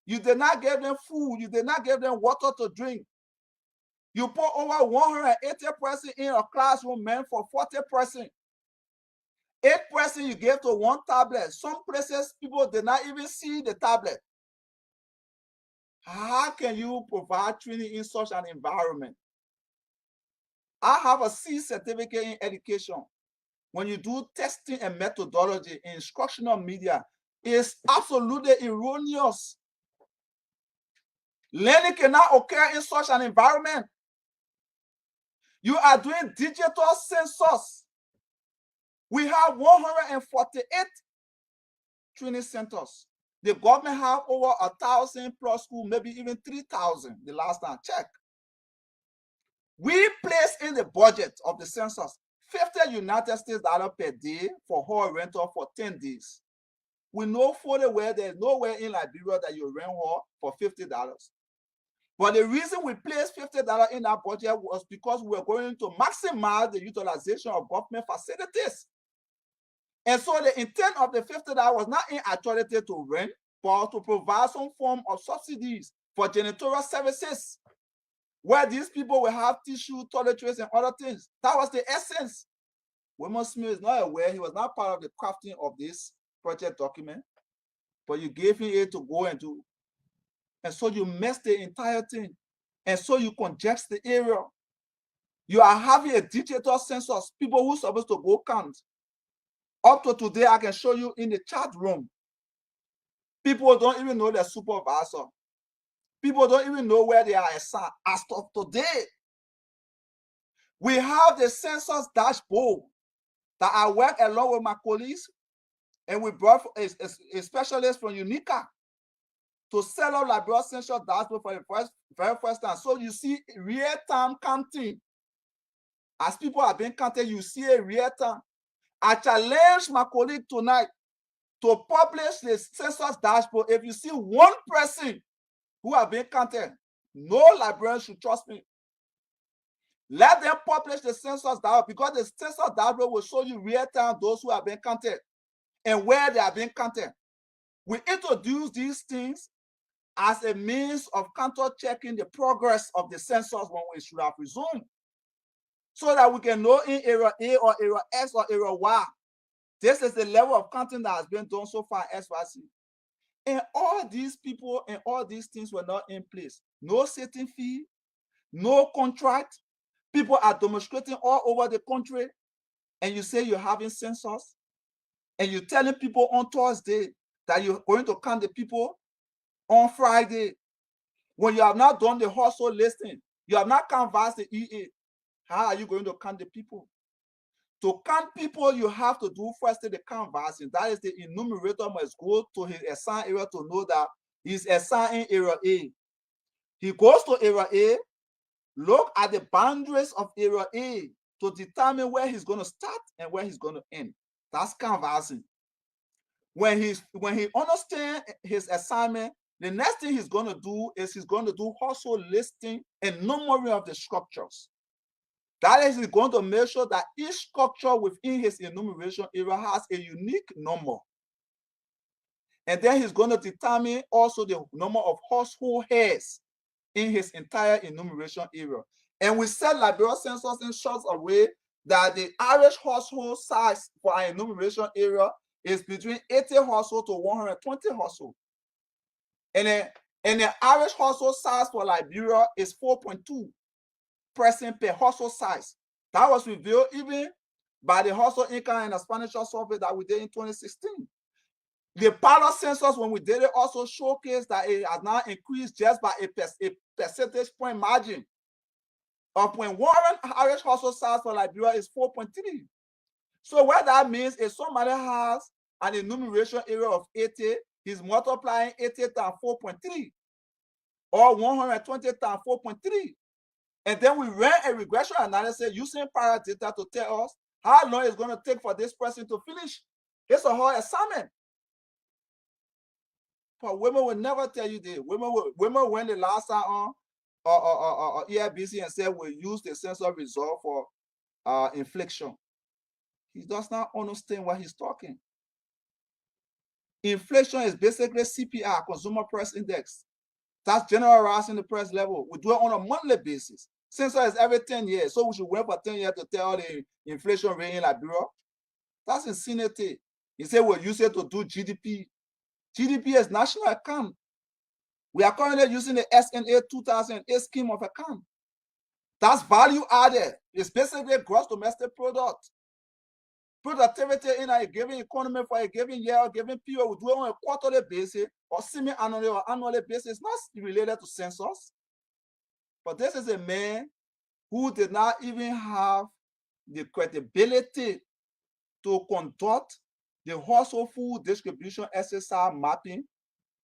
S4: You did not give them food. You did not give them water to drink. You put over 180 persons in a classroom meant for 40 persons. 8 persons you gave to one tablet. Some places people did not even see the tablet. How can you provide training in such an environment? I have a C certificate in education. When you do testing and methodology in instructional media, it's absolutely erroneous. Learning cannot occur in such an environment. You are doing digital census. We have 148 training centers. The government have over 1,000 plus schools, maybe even 3,000 the last time I checked. We place in the budget of the census $50 United States per day for hall rental for 10 days. We know fully well there's nowhere in Liberia that you rent hall for $50. But the reason we placed $50 in our budget was because we were going to maximize the utilization of government facilities. And so the intent of the $50 was not in actuality to rent, but to provide some form of subsidies for janitorial services, where these people will have tissue, toiletries, and other things. That was the essence. Wilmot Smith is not aware. He was not part of the crafting of this project document, but you gave him it to go and do. And so you messed the entire thing. And so you congest the area. You are having a digital census, people who are supposed to go count. Up to today, I can show you in the chat room. People don't even know their supervisor. People don't even know where they are assigned. As of today, we have the census dashboard that I work along with my colleagues, and we brought a specialist from Unica to set up Liberia census dashboard for the very first time. So you see real-time counting. As people are being counted, you see a real-time. I challenge my colleague tonight to publish the census dashboard. If you see one person who have been counted, no Liberian should trust me. Let them publish the census dashboard, because the census dashboard will show you real time those who have been counted and where they have been counted. We introduce these things as a means of counter checking the progress of the census when we should have resumed, so that we can know in area A or area X or area Y, this is the level of counting that has been done so far in SYC. And all these people and all these things were not in place. No setting fee, no contract. People are demonstrating all over the country, and you say you're having census, and you're telling people on Thursday that you're going to count the people on Friday, when you have not done the household listing, you have not canvassed the EA. How are you going to count the people? To count people, you have to do first the canvassing. That is, the enumerator must go to his assigned area to know that he's assigned in area A. He goes to area A, look at the boundaries of area A to determine where he's going to start and where he's going to end. That's canvassing. When he understands his assignment, the next thing he's going to do is he's going to do household listing and numbering of the structures. That is, he's going to make sure that each structure within his enumeration area has a unique number. And then he's going to determine also the number of household heads in his entire enumeration area. And we set Liberia census in such a way that the average household size for our enumeration area is between 80 households to 120 households. And the average household size for Liberia is 4.2 person per household size. That was revealed even by the household income and expenditure survey that we did in 2016. The pilot census, when we did it, also showcased that it has now increased just by a percentage point margin of 0.1. Average household size for Liberia is 4.3. So what that means is somebody has an enumeration area of 80, he's multiplying 80 times 4.3, or 120 times 4.3. And then we ran a regression analysis using para data to tell us how long it's going to take for this person to finish his or her assignment. But women will never tell you this. Women went the last time on EIBC and said we'll use the census result for inflation. He does not understand what he's talking. Inflation is basically CPI, Consumer Price Index. That's general rise in the price level. We do it on a monthly basis. Census is every 10 years. So we should wait for 10 years to tell the inflation rate in Liberia. That's insanity. You say we'll use it to do GDP. GDP is national account. We are currently using the SNA 2008 scheme of account. That's value added. It's basically gross domestic product. Productivity in a given economy for a given year or given period, we do it on a quarterly basis or semi-annually or annually basis. It's not related to census. But this is a man who did not even have the credibility to conduct the household food distribution SSR mapping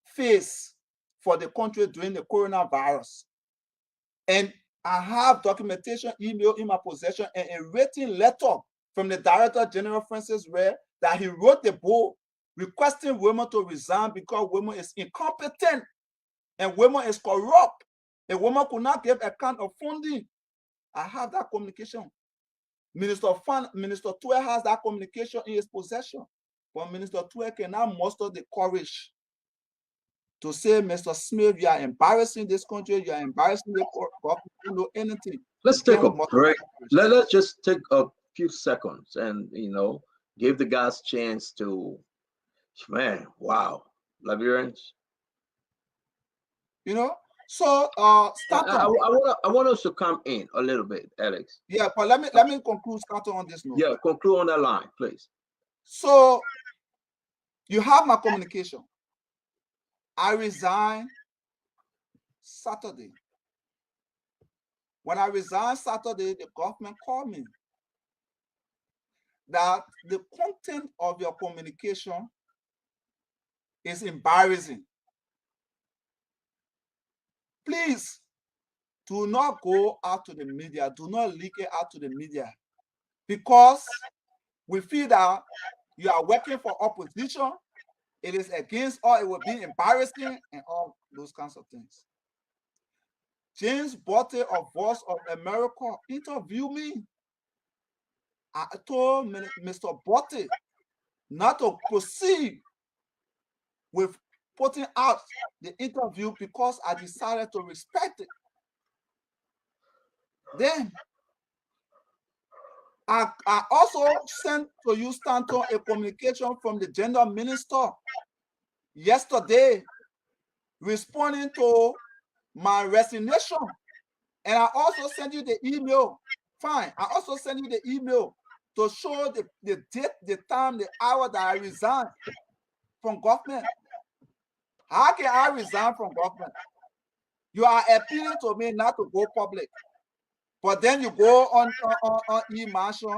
S4: phase for the country during the coronavirus. And I have documentation email in my possession and a written letter from the Director General Francis Ray that he wrote the bill requesting women to resign because women is incompetent and women is corrupt. A woman could not give account of funding. I have that communication. Minister Tue has that communication in his possession. But Minister Tue cannot muster the courage to say, Mr. Smith, you are embarrassing this country, you are embarrassing the government, you don't know anything.
S3: Let's take a break. Let's just take a few seconds and, give the guys a chance to, man, wow, Liberians.
S4: So
S3: I want us to come in a little bit, Alex.
S4: Yeah, but let me conclude, Stanton, on this note.
S3: Yeah, conclude on that line, please.
S4: So you have my communication. I resigned Saturday. When I resigned Saturday, the government called me that the content of your communication is embarrassing. Please do not go out to the media. Do not leak it out to the media because we feel that you are working for opposition. It is against all. It will be embarrassing and all those kinds of things. James Botte of Voice of America interviewed me. I told Mr. Botte not to proceed with putting out the interview because I decided to respect it. Then I also sent to you, Stanton, a communication from the gender minister yesterday responding to my resignation. And I also sent you the email. Fine. I also sent you the email to show the date, the time, the hour that I resigned from government. How can I resign from government? You are appealing to me not to go public. But then you go on e-marshal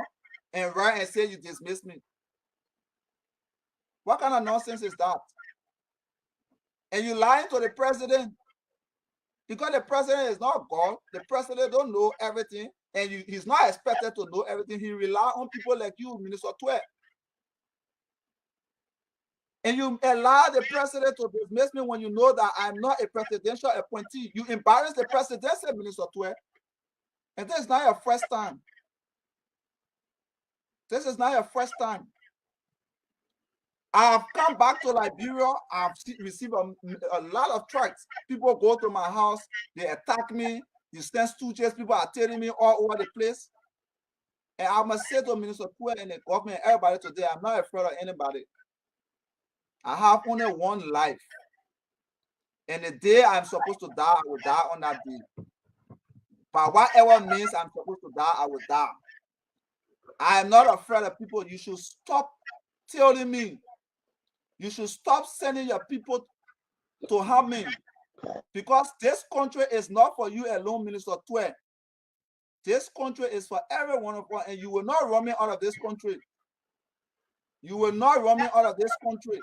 S4: and write and say you dismiss me. What kind of nonsense is that? And you lying to the president. Because the president is not God. The president don't know everything. And he's not expected to know everything. He relies on people like you, Minister Tue. And you allow the president to dismiss me when you know that I'm not a presidential appointee. You embarrass the presidency, Minister Tue. And this is not your first time. This is not your first time. I've come back to Liberia. I've received a lot of threats. People go to my house. They attack me. You stand stooges. People are telling me all over the place. And I must say to Minister Tue and the government, everybody today, I'm not afraid of anybody. I have only one life. And the day I'm supposed to die, I will die on that day. By whatever means I'm supposed to die, I will die. I am not afraid of people. You should stop telling me. You should stop sending your people to harm me. Because this country is not for you alone, Minister Tue. This country is for every one of us, and you will not run me out of this country. You will not run me out of this country.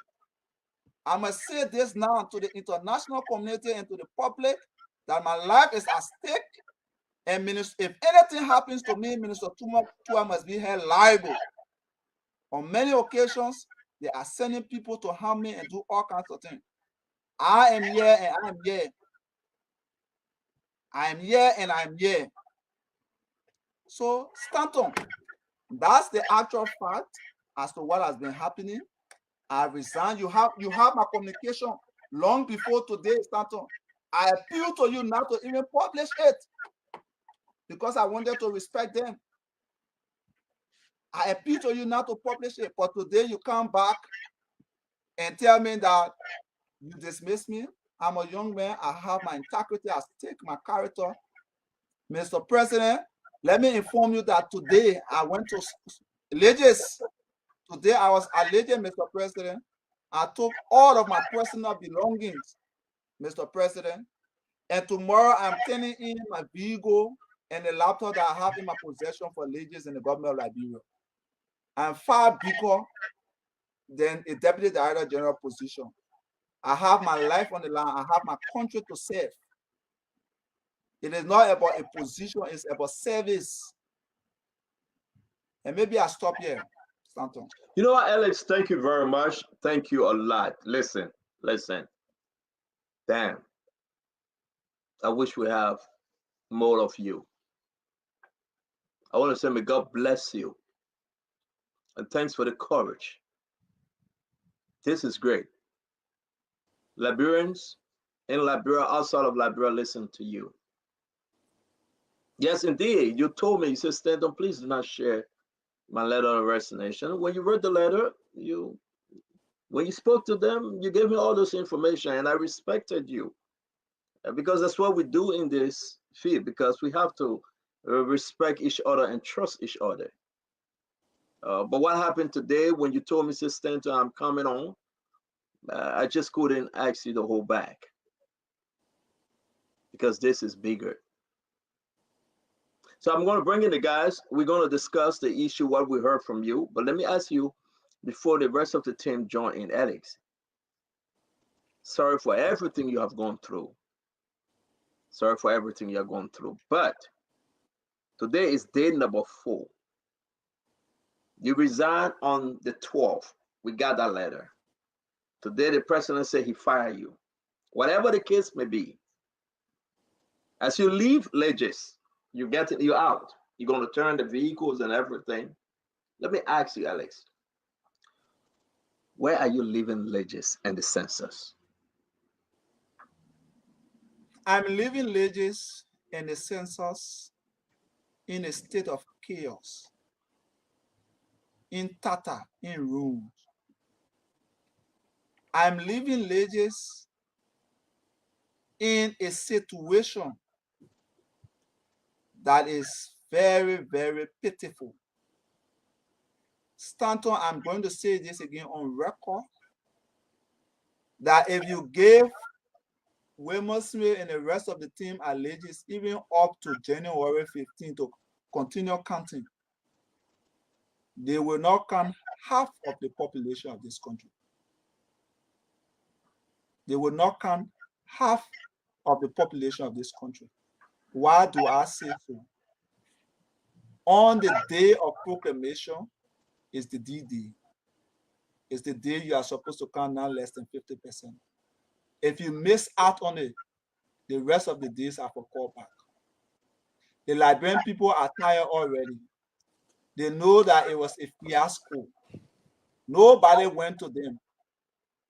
S4: I must say this now to the international community and to the public that my life is at stake. And if anything happens to me, Minister Tue must be held liable. On many occasions, they are sending people to harm me and do all kinds of things. I am here and I am here. I am here and I am here. So, Stanton, that's the actual fact as to what has been happening. I resigned. You have my communication long before today, Stanton. I appeal to you not to even publish it because I wanted to respect them. I appeal to you not to publish it, but today you come back and tell me that you dismiss me. I'm a young man. I have my integrity. I take my character. Mr. President, let me inform you that today I went to Allegiance. Today I was alleged, Mr. President. I took all of my personal belongings, Mr. President, and tomorrow I'm turning in my vehicle and the laptop that I have in my possession for allegiance in the government of Liberia. I'm far bigger than a deputy director general position. I have my life on the line. I have my country to serve. It is not about a position, it's about service. And maybe I stop here, Stanton.
S3: You know what, Alex? Thank you very much. Thank you a lot. Listen. Damn. I wish we have more of you. I want to say, may God bless you. And thanks for the courage. This is great. Liberians in Liberia, outside of Liberia, listen to you. Yes, indeed. You told me, you said, Stanton, please do not share my letter of resignation. When you read the letter, when you spoke to them, you gave me all this information, and I respected you. Because that's what we do in this field, because we have to respect each other and trust each other. But what happened today when you told me, Mr. Stanton, I'm coming on, I just couldn't ask you to hold back, because this is bigger. So I'm going to bring in the guys. We're going to discuss the issue, what we heard from you. But let me ask you, before the rest of the team join in, Alex, sorry for everything you have gone through. Sorry for everything you're going through. But today is day number 4. You resigned on the 12th. We got that letter. Today, the president said he fired you. Whatever the case may be, as you leave Legis, you're out. You're going to turn the vehicles and everything. Let me ask you, Alex, where are you leaving Legis and the census?
S4: I'm leaving Legis and the census in a state of chaos, in tatter, in ruins. I'm leaving Legis in a situation that is very, very pitiful. Stanton, I'm going to say this again on record, that if you gave Wilmer Smith and the rest of the team at Legis even up to January 15 to continue counting, they will not count half of the population of this country. They will not count half of the population of this country. Why do I say so? On the day of proclamation is the D-Day. It's the day you are supposed to count not less than 50%. If you miss out on it, the rest of the days are for callback. The Liberian people are tired already. They know that it was a fiasco. Nobody went to them.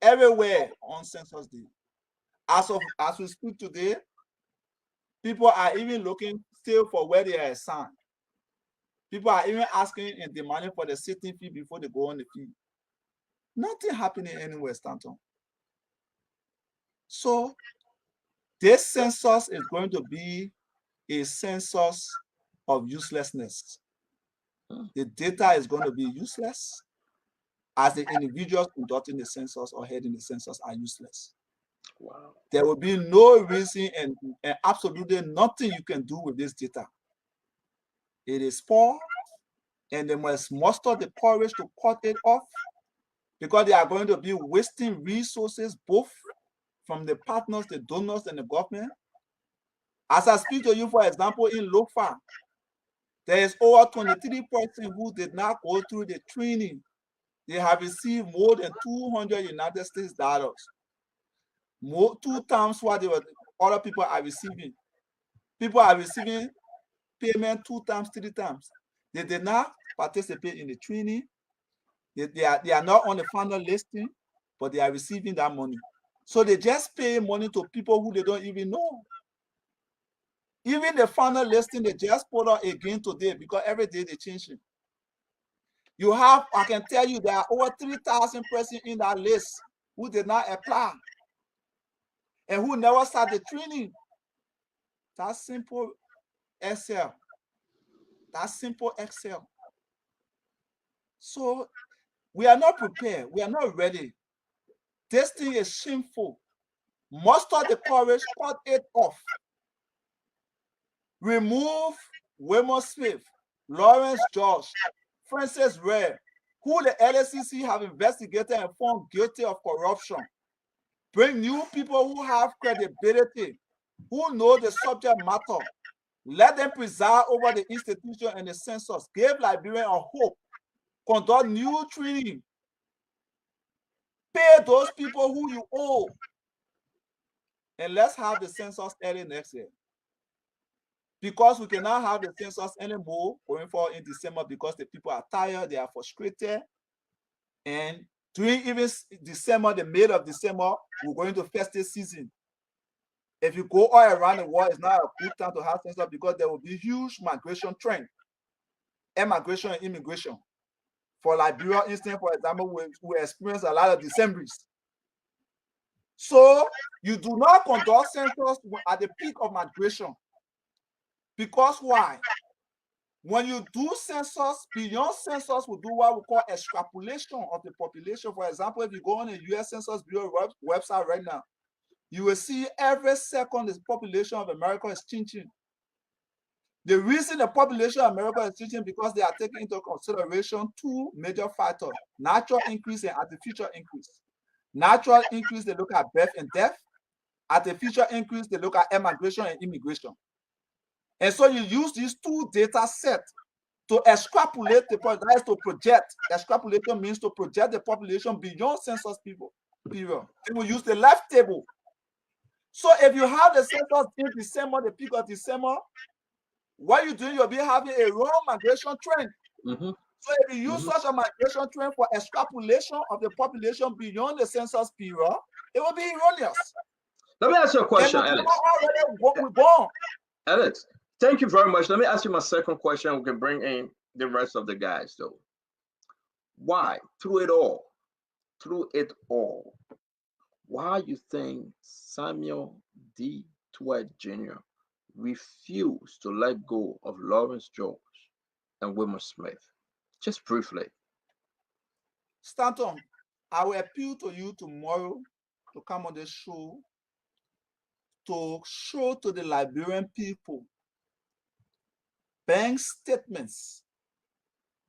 S4: Everywhere on Census Day. As we speak today, people are even looking still for where they are assigned. People are even asking and demanding for the sitting fee before they go on the field. Nothing happening anywhere, Stanton. So this census is going to be a census of uselessness. The data is going to be useless, as the individuals conducting the census or heading the census are useless.
S3: Wow.
S4: There will be no reason and absolutely nothing you can do with this data. It is poor, and they must muster the courage to cut it off, because they are going to be wasting resources both from the partners, the donors, and the government. As I speak to you, for example, in Lofa, there is over 23% who did not go through the training. They have received more than 200 United States dollars. 2 times what other people are receiving. People are receiving payment 2 times, 3 times. They did not participate in the training. They are not on the final listing, but they are receiving that money. So they just pay money to people who they don't even know. Even the final listing, they just put out again today because every day they change it. You have, I can tell you, there are over 3,000 persons in that list who did not apply and who never started training. That's simple Excel. That's simple Excel. So we are not prepared. We are not ready. This thing is shameful. Muster the courage, cut it off. Remove Wilmer Smith, Lawrence George, Francis Ray, who the LSCC have investigated and found guilty of corruption. Bring new people who have credibility, who know the subject matter. Let them preside over the institution and the census. Give Liberians a hope. Conduct new training. Pay those people who you owe. And let's have the census early next year. Because we cannot have the census anymore going forward in December because the people are tired, they are frustrated. And during even December, the middle of December, we're going to festive season. If you go all around the world, it's not a good time to have census because there will be huge migration trend. Emigration and immigration. For Liberia instance, for example, we experience a lot of Decemberists. So you do not conduct census at the peak of migration. Because why? When you do census, beyond census, we do what we call extrapolation of the population. For example, if you go on the U.S. Census Bureau website right now, you will see every second the population of America is changing. The reason the population of America is changing because they are taking into consideration two major factors: natural increase and artificial increase. Natural increase, they look at birth and death. Artificial increase, they look at emigration and immigration. And so you use these two data sets to extrapolate the population, that is to project. Extrapolation means to project the population beyond census people, period. They will use the left table. So if you have the census in December, the peak of December, what you're doing, you'll be having a wrong migration trend.
S3: Mm-hmm.
S4: So if you use such a migration trend for extrapolation of the population beyond the census period, it will be erroneous.
S3: Let me ask you a question, Alex.
S4: We're born.
S3: Alex, thank you very much. Let me ask you my second question. We can bring in the rest of the guys, though. Why, through it all, why you think Samuel D. Tweed Jr. refused to let go of Lawrence George and Wilmer Smith? Just briefly.
S4: Stanton, I will appeal to you tomorrow to come on the show to show to the Liberian people bank statements,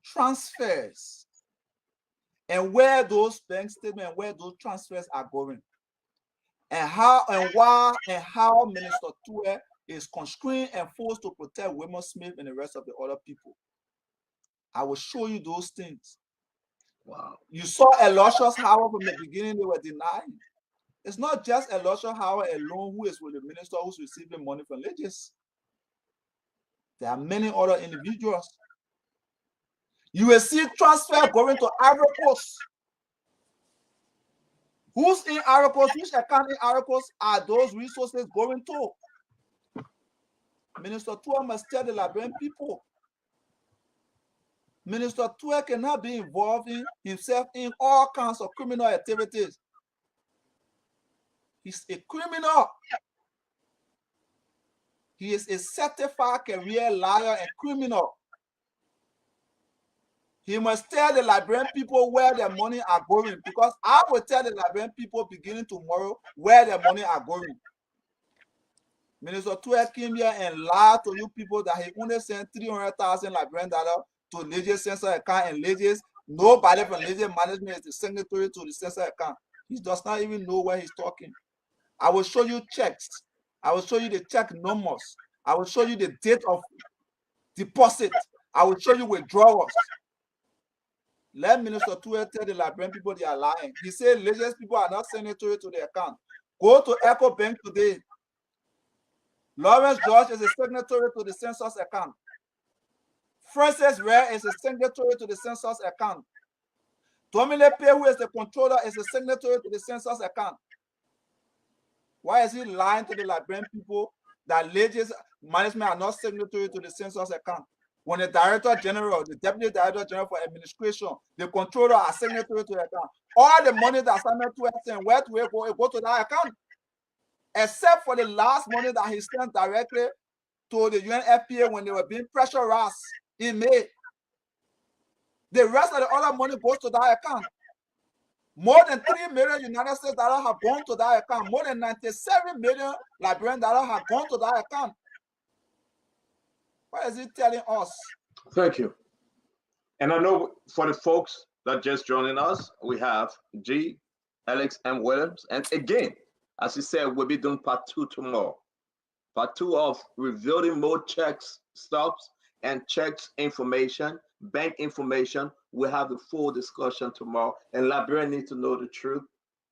S4: transfers, and where those bank statements, where those transfers are going, and how and why and how Minister Tweed is constrained and forced to protect Wilmer Smith and the rest of the other people. I will show you those things.
S3: Wow.
S4: You saw Aloysius Howard from the beginning, they were denying. It's not just Aloysius Howard alone who is with the minister who's receiving money from legislation. There are many other individuals. You will see transfer going to Ivory Coast. Who's in Ivory Coast? Which account in Ivory Coast are those resources going to? Minister Tweed must tell the Liberian people. Minister Tweed cannot be involving himself in all kinds of criminal activities. He's a criminal. He is a certified career liar and criminal. He must tell the Liberian people where their money are going, because I will tell the Liberian people beginning tomorrow where their money are going. Minister Tweed came here and lied to you people that he only sent $300,000 Liberian to Leges census account, and Leges, nobody from Leges management is the signatory to the census account. He does not even know where he's talking. I will show you checks. I will show you the check numbers. I will show you the date of deposit. I will show you withdrawals. Let Minister Tweed tell the Liberian people they are lying. He said Leges people are not signatory to the account. Go to Echo Bank today. Lawrence George is a signatory to the census account. Francis Ray is a signatory to the census account. Dominic Pay, who is the controller, is a signatory to the census account. Why is he lying to the Liberian people that Legis management are not signatory to the census account? When the Director General, the Deputy Director General for Administration, the controller are signatory to the account. All the money that's sent to us and where to go, it go to that account. Except for the last money that he sent directly to the UNFPA when they were being pressurized in May. The rest of the other money goes to that account. More than $3 million United States dollars have gone to that account. More than 97 million Liberian dollars have gone to that account. What is he telling us?
S3: Thank you. And I know for the folks that just joining us, we have G, Alex, and Williams. And again, as he said, we'll be doing part 2 tomorrow. Part 2 of revealing more checks stubs and checks information, bank information. We'll have the full discussion tomorrow. And Liberians need to know the truth,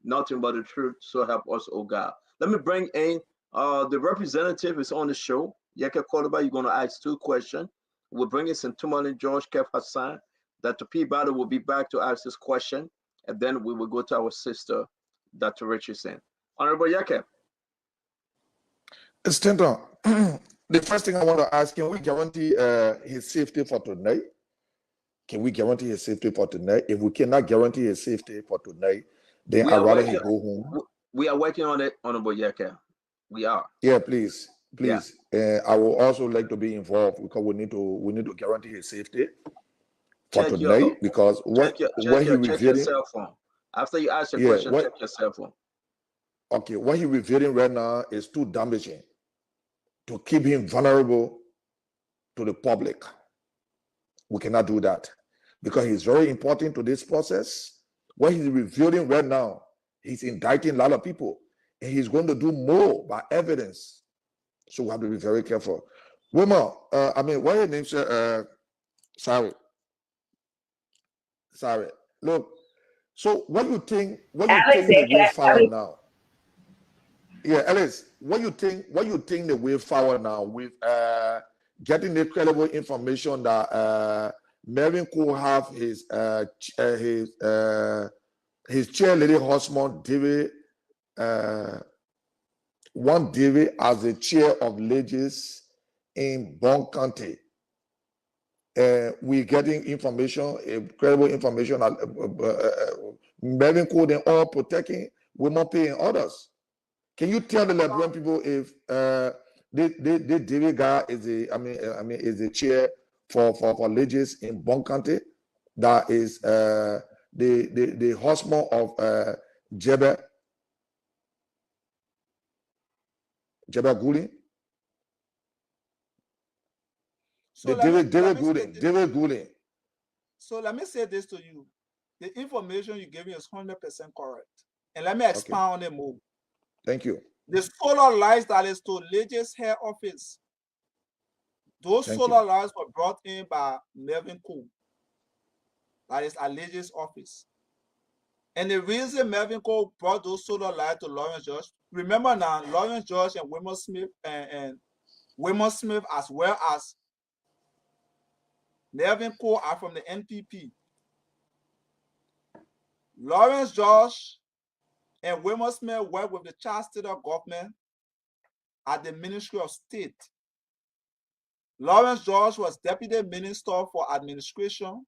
S3: nothing but the truth. So help us, oh God. Let me bring in the representative is on the show. Yeke Koloba, you're going to ask 2 questions. We'll bring in Sentumani George Kef Hassan. Dr. Peabody will be back to ask this question. And then we will go to our sister, Dr. Richardson. Honorable Yeke.
S5: Stanton, the first thing I want to ask, can we guarantee his safety for tonight? Can we guarantee his safety for tonight? If we cannot guarantee his safety for tonight, then I'd rather he go home.
S3: We are working on it, Honorable Yeke. We are.
S5: Yeah, please. I will also like to be involved because we need to guarantee his safety for tonight because when he revealing
S3: your cell phone. After you ask the question, check your cell phone.
S5: Okay, what he revealing right now is too damaging to keep him vulnerable to the public. We cannot do that because he's very important to this process. What he's revealing right now, he's indicting a lot of people, and he's going to do more by evidence. So we have to be very careful. Woman, what your name? Sorry. Look, so what you think? What you think the way forward now? Yeah, Alice, what you think the way forward now with getting the credible information that Melvin could have his chairlady husband David one David as the chair of Legis in Bon County. We're getting information, credible information. Melvin could and all protecting women paying others. Can you tell the Liberian people if the David guy is the chair for Legis in Bon County? That is the husband of Jebe Goulding.
S4: So
S5: David Goulding.
S4: So let me say this to you. The information you gave me is 100% correct. And let me expound on it more.
S5: Thank you.
S4: The solar lights that is to Legis head office, those solar lights were brought in by Melvin Cole. That is at Legis office. And the reason Melvin Cole brought those solar lights to Lawrence George, remember now, Lawrence George and Wilmer Smith and Wilmer Smith as well as Melvin Cole are from the NPP. Lawrence George and Wilmer Smith worked with the Charles Taylor government at the Ministry of State. Lawrence George was Deputy Minister for Administration.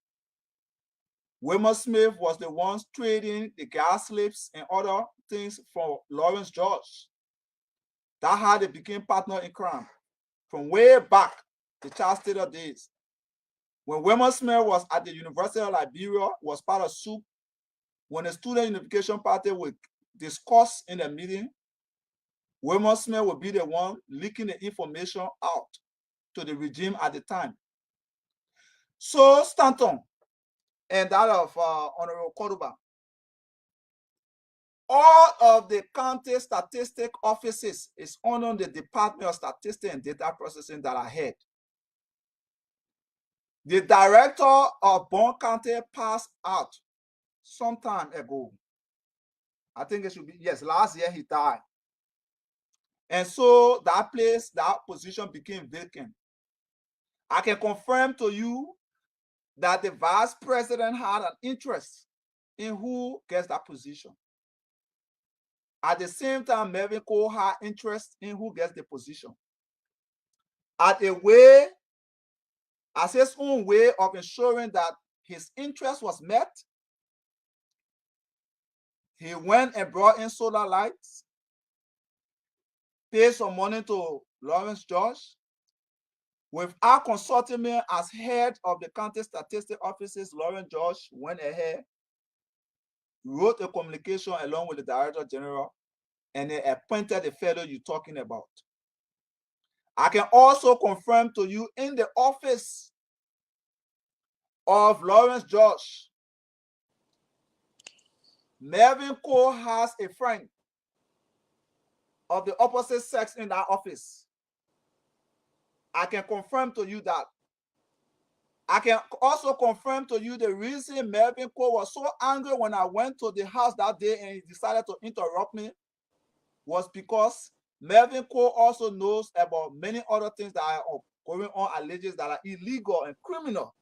S4: Wilmer Smith was the ones trading the gas slips and other things for Lawrence George. That's how they became partner in crime. From way back, the Charles Taylor days. When Wilmer Smith was at the University of Liberia, was part of SOUP, when the Student Unification Party would discuss in a meeting, Wilmer Smith would be the one leaking the information out to the regime at the time. So Stanton and that of Honorable Cordoba, all of the county statistic offices is under the Department of Statistics and Data Processing that I had. The director of Bon County passed out some time ago. I think it should be, yes, last year he died. And so that place, that position became vacant. I can confirm to you that the vice president had an interest in who gets that position. At the same time, Melvin Cole had interest in who gets the position. As his own way of ensuring that his interest was met, he went and brought in solar lights, paid some money to Lawrence George, without consulting me as head of the county statistic offices. Lawrence George went ahead, wrote a communication along with the Director General, and they appointed the fellow you're talking about. I can also confirm to you, in the office of Lawrence George, Melvin Cole has a friend of the opposite sex in that office. I can confirm to you that. I can also confirm to you the reason Melvin Cole was so angry when I went to the house that day and he decided to interrupt me was because Melvin Cole also knows about many other things that are going on, alleges that are illegal and criminal.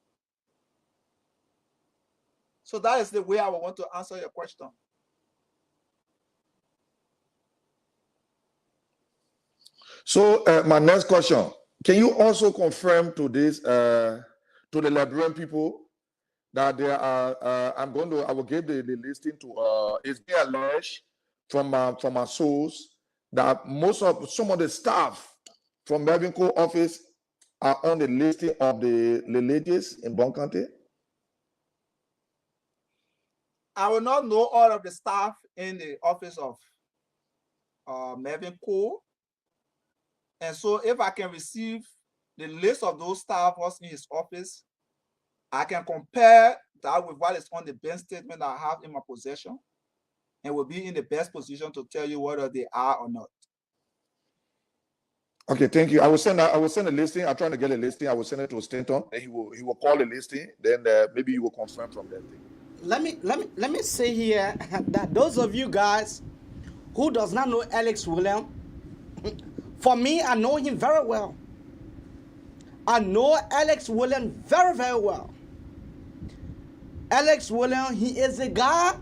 S4: So that is the way I would want to answer your question.
S5: So my next question, can you also confirm to this, to the Liberian people, that there are, I will give the listing to, it's being alleged from our source that some of the staff from Melvin Cole office are on the listing of the ladies in Bon County?
S4: I will not know all of the staff in the office of Melvin Cole. And so if I can receive the list of those staff was in his office, I can compare that with what is on the bank statement that I have in my possession, and will be in the best position to tell you whether they are or not.
S5: Okay, thank you. I will send a listing. I'm trying to get a listing. I will send it to Stanton. Then he will call the listing. Then maybe you will confirm from that thing.
S2: Let me say here that those of you guys who does not know Alex William, for me, I know him very well. I know Alex William very, very well. Alex William, he is a guy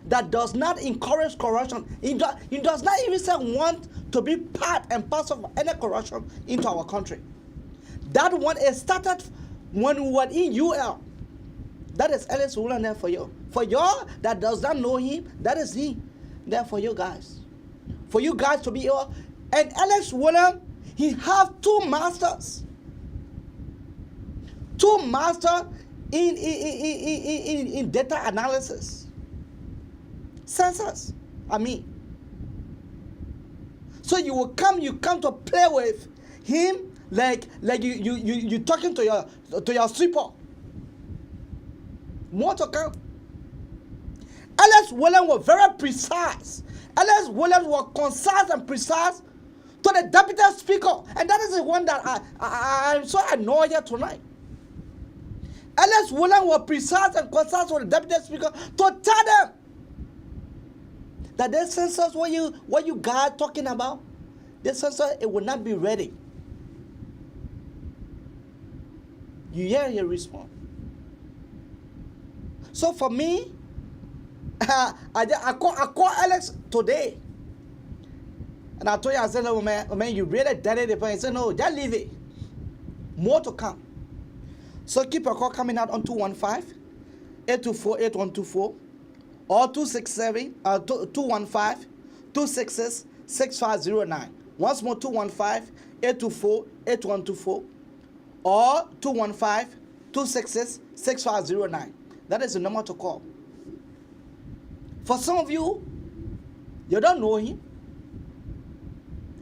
S2: that does not encourage corruption. He does not even say want to be part and parcel of any corruption into our country. That one is started when we were in UL. That is Alex William there for you. For y'all that does not know him, that is he there for you guys. For you guys to be here. And Alex William, he have two masters. Two masters in data analysis. Census, I mean. So you come to play with him like you talking to your sweeper. More to come. Alex Williams was very precise. Alex Williams was concise and precise to the deputy speaker, and that is the one that I'm so annoyed here tonight. Alex Williams was precise and concise with the deputy speaker to tell them that this census, what you guys talking about, this census, it will not be ready. You hear your response. So for me, I call Alex today, and I told you, I said, "Oh man, you really dirty the point." He said, "No, just leave it. More to come." So keep a call coming out on 215-824-8124 or 215-266-6509. Once more, 215-824-8124 or 215-266-6509. That is the number to call. For some of you, you don't know him.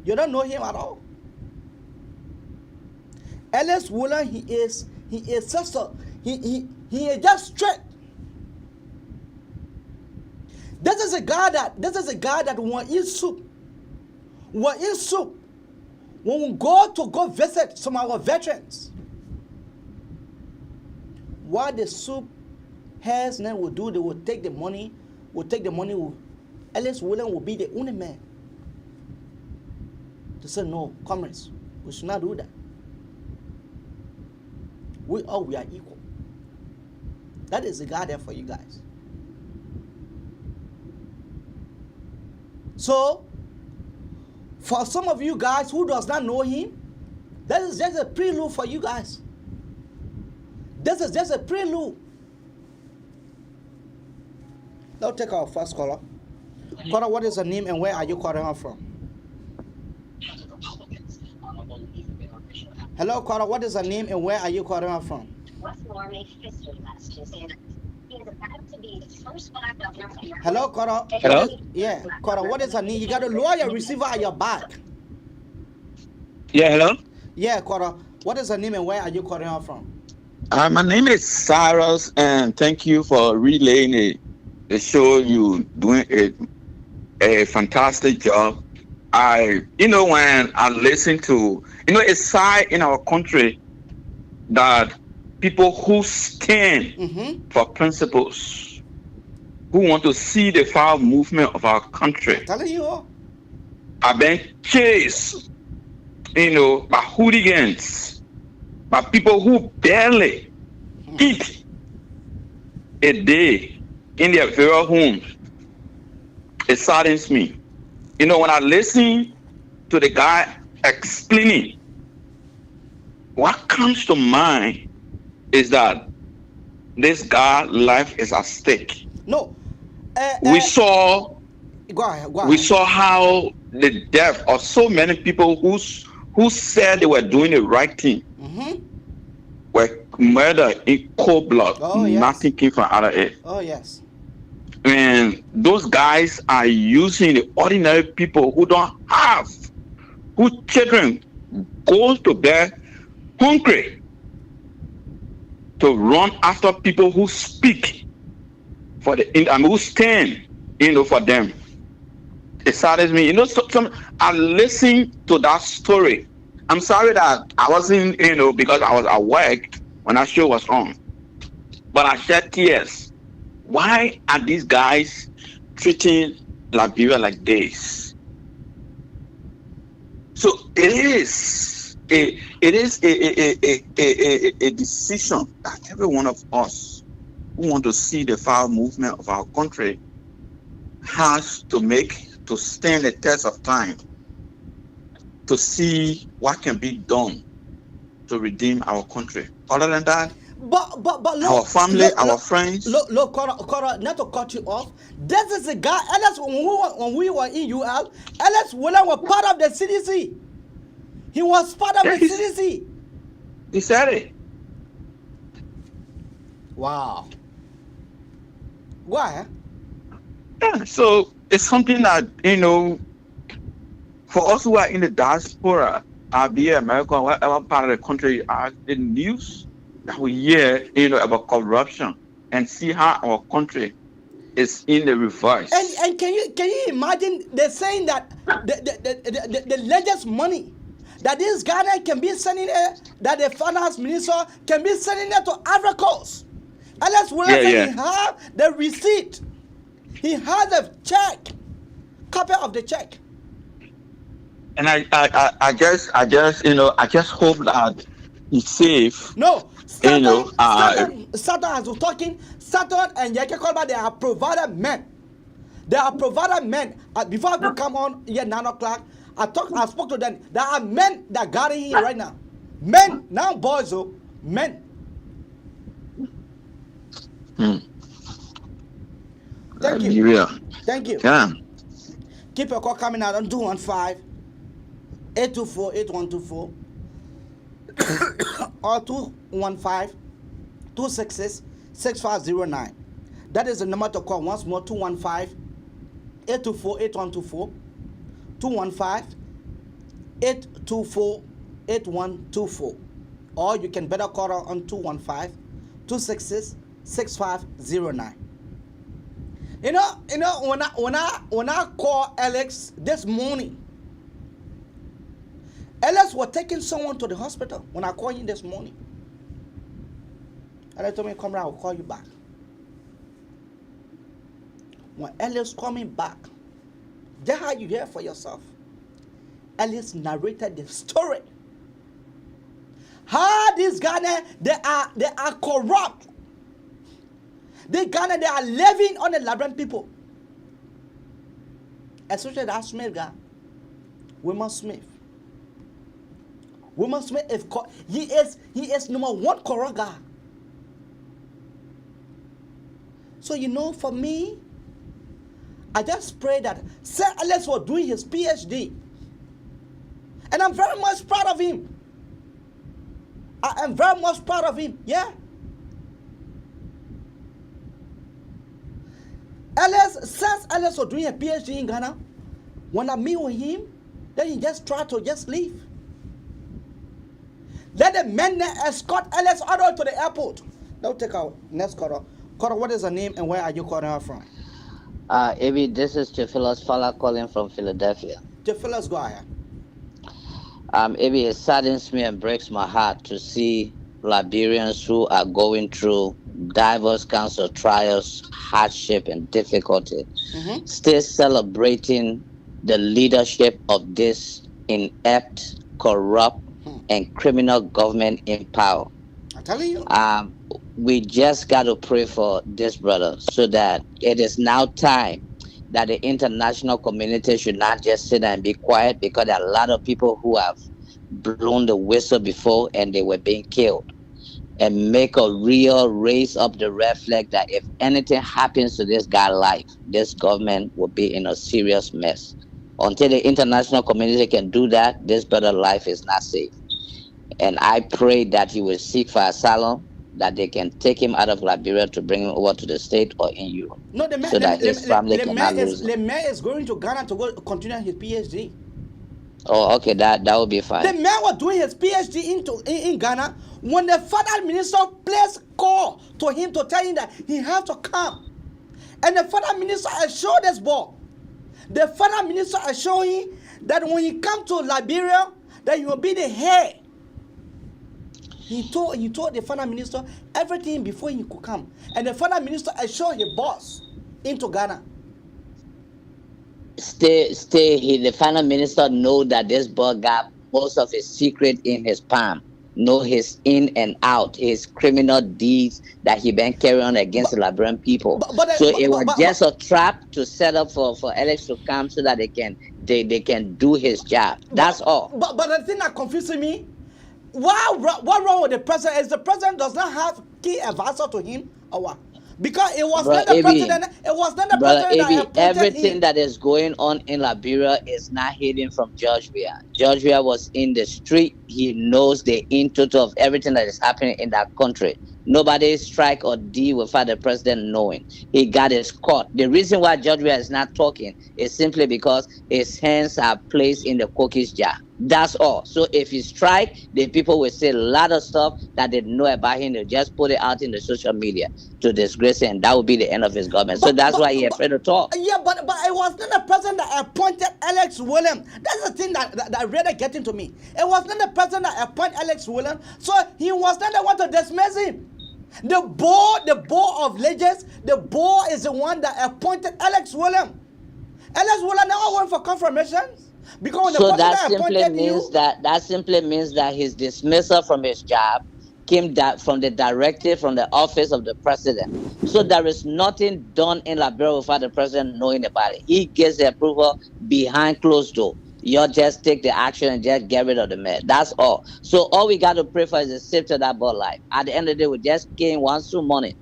S2: You don't know him at all. Alex Williams, he is just he is just straight. This is a guy that want eat soup. Want eat soup. When we go visit some of our veterans, what the soup has then will do, they will take the money. Alex Williams will be the only man to say, "No, comrades, we should not do that. We are equal." That is the guy there for you guys. So, for some of you guys who does not know him, that is just a prelude for you guys. This is just a prelude. Now take our first caller. Caller, what is your name and where are you calling us from? Hello, caller, what is your name and where are you calling us from? Hello, caller.
S6: Hello?
S2: Yeah, caller, what is your name? You got to lower your receiver at your back.
S6: Yeah, hello?
S2: Yeah, caller, what is your name and where are you calling us from?
S6: My name is Cyrus, and thank you for relaying the show. You doing a fantastic job. When I listen to, a side in our country that people who stand for principles, who want to see the forward movement of our country,
S2: Telling you.
S6: are being chased, by hooligans, by people who barely eat a day in their very homes. It saddens me. When I listen to the guy explaining, what comes to mind is that this guy's life is at stake.
S2: No.
S6: We saw
S2: Go ahead.
S6: we saw how the death of so many people who said they were doing the right thing were murdered in cold blood.
S2: Oh, yes.
S6: Nothing came from out of it.
S2: Oh, yes.
S6: And those guys are using the ordinary people who don't have, whose children go to bed hungry, to run after people who speak for who stand, for them. It saddens me. I listened to that story. I'm sorry that I wasn't, because I was at work when that show was on. But I shed tears. Why are these guys treating Liberia like this? So it is a decision that every one of us who want to see the forward movement of our country has to make, to stand the test of time, to see what can be done to redeem our country. Other than that,
S2: But look,
S6: our family, our friends.
S2: Look, Cora, not to cut you off. This is a guy. Ellis, when we were in UL, Ellis William was part of the CDC. He was part of the CDC.
S6: He said it.
S2: Wow. Why?
S6: Yeah, so it's something that, for us who are in the diaspora, be it America, whatever part of the country you are, the news that we hear, about corruption and see how our country is in the reverse.
S2: And can you imagine they're saying that the latest money that this Ghana can be sending it, that the finance minister can be sending it to Africans. Unless he have the receipt. He has a check, copy of the check.
S6: And I just hope that he's safe.
S2: No, Saturn has been talking. Saturn and Yeke Kolba, they are provider men. They are provider men. Before I could come on here 9 o'clock, I spoke to them. There are men that got in here right now. Men, now boys, men. Thank you.
S6: Yeah.
S2: Thank you.
S6: Yeah.
S2: Keep your call coming out on 215-824-8124 or 215-266-6509. That is the number to call once more, 215-824-8124, 215-824-8124. Or you can better call on 215-266-6509. You know, when I call Alex this morning, Alex was taking someone to the hospital when I called him this morning. Alex told me, come around, I'll call you back. When Alex coming back, that's how you hear for yourself. Alex narrated the story. How these Ghana, they are corrupt. The Ghana, they are living on the Liberian people. especially that Smith guy, Wilma Smith. Wilma Smith he is number one corrupt guy. So for me, I just pray that Sir Alex was doing his PhD, and I'm very much proud of him. I am very much proud of him. Yeah. Since Alex was doing a PhD in Ghana, when I meet with him, then he just tried to just leave. Let the men escort Alex all the way to the airport. Now take our next caller. Caller, what is her name and where are you calling her from?
S7: Abby, this is Theophilus Fala calling from Philadelphia.
S2: Theophilus, go ahead.
S7: Abby, it saddens me and breaks my heart to see Liberians who are going through diverse kinds of trials, hardship, and difficulty, still celebrating the leadership of this inept, corrupt, and criminal government in power.
S2: I'm telling you.
S7: We just got to pray for this brother so that it is now time that the international community should not just sit and be quiet, because there are a lot of people who have blown the whistle before and they were being killed. And make a real raise up the red flag that if anything happens to this guy's life, this government will be in a serious mess. Until the international community can do that, this brother's life is not safe. And I pray that he will seek for asylum, that they can take him out of Liberia to bring him over to the state or in Europe.
S2: No, the man,
S7: so that his family cannot lose him.
S2: The man is going to Ghana to go continue his PhD.
S7: Oh, okay, that will be fine.
S2: The man was doing his PhD in Ghana when the federal minister placed call to him to tell him that he has to come. And the federal minister assured this boy. The federal minister assured him that when he come to Liberia, that he will be the head. He told the federal minister everything before he could come. And the federal minister assured his boss into Ghana.
S7: The final minister know that this boy got most of his secret in his palm, know his in and out, his criminal deeds that he been carrying on against the Liberian people. It was just a trap to set up for Alex to come so that they can do his job. That's all.
S2: But the thing that confuses me, what wrong with the president is the president does not have key advisor to him or what? Because it was not the president. It was not the president that appointed
S7: everything
S2: him.
S7: that is going on in Liberia is not hidden from George Weah. George Weah was in the street. He knows the in total of everything that is happening in that country. Nobody strike or deal without the president knowing. He got his caught. The reason why George Weah is not talking is simply because his hands are placed in the cookies jar. That's all. So if he strike, the people will say a lot of stuff that they know about him. They just put it out in the social media to disgrace him, and that will be the end of his government. So that's why he's afraid to talk.
S2: Yeah, but it was not the president that appointed Alex Williams. That's the thing that really getting to me. It was not the president that appointed Alex Williams, so he was not the one to dismiss him. The board of legends, the board is the one that appointed Alex Williams. Alex Williams never went for confirmations. Because
S7: so that simply means that his dismissal from his job came from the directive from the office of the president. So there is nothing done in Liberia without the president knowing about it. He gets the approval behind closed door. You just take the action and just get rid of the man. That's all. So all we got to pray for is the safety of that boy life. At the end of the day, we just came once too money.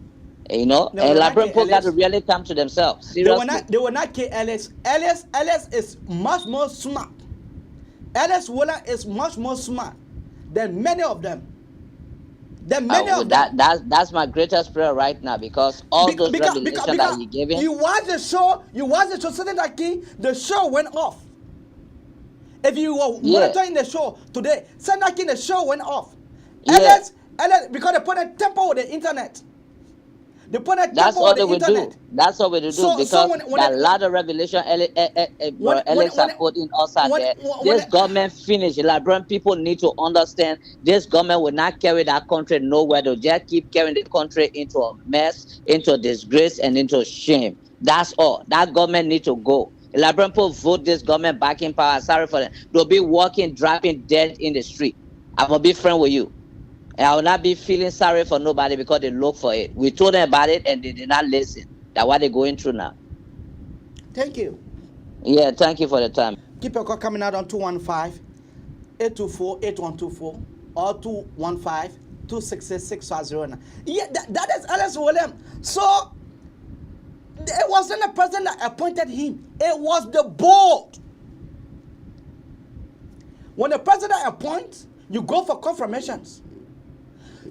S7: And Liberian people got to really come to themselves. Seriously.
S2: They will not kill Alex. Alex is much more smart. Alex Williams is much more smart than many of them.
S7: That's my greatest prayer right now, because all those revelations that he gave him.
S2: You watch the show, sitting that king, the show went off. If you were monitoring the show today, Sunday king, the show went off. Alex, because they put a tempo with the internet.
S7: That's all they will do. That's all we do, because a lot of revelation Alex have put in us out there. This government finished. The Liberian people need to understand this government will not carry that country nowhere. They'll just keep carrying the country into a mess, into a disgrace, and into shame. That's all. That government need to go. The Liberian people vote this government back in power. Sorry for them. They'll be walking, dropping dead in the street. I'm going to be friend with you. And I will not be feeling sorry for nobody because they look for it. We told them about it and they did not listen. That's what they're going through now.
S2: Thank you.
S7: Yeah, thank you for the time.
S2: Keep your call coming out on 215-824-8124 or 215-266-6509. Yeah, that is Alex William. So it wasn't the president that appointed him. It was the board. When the president appoints, you go for confirmations.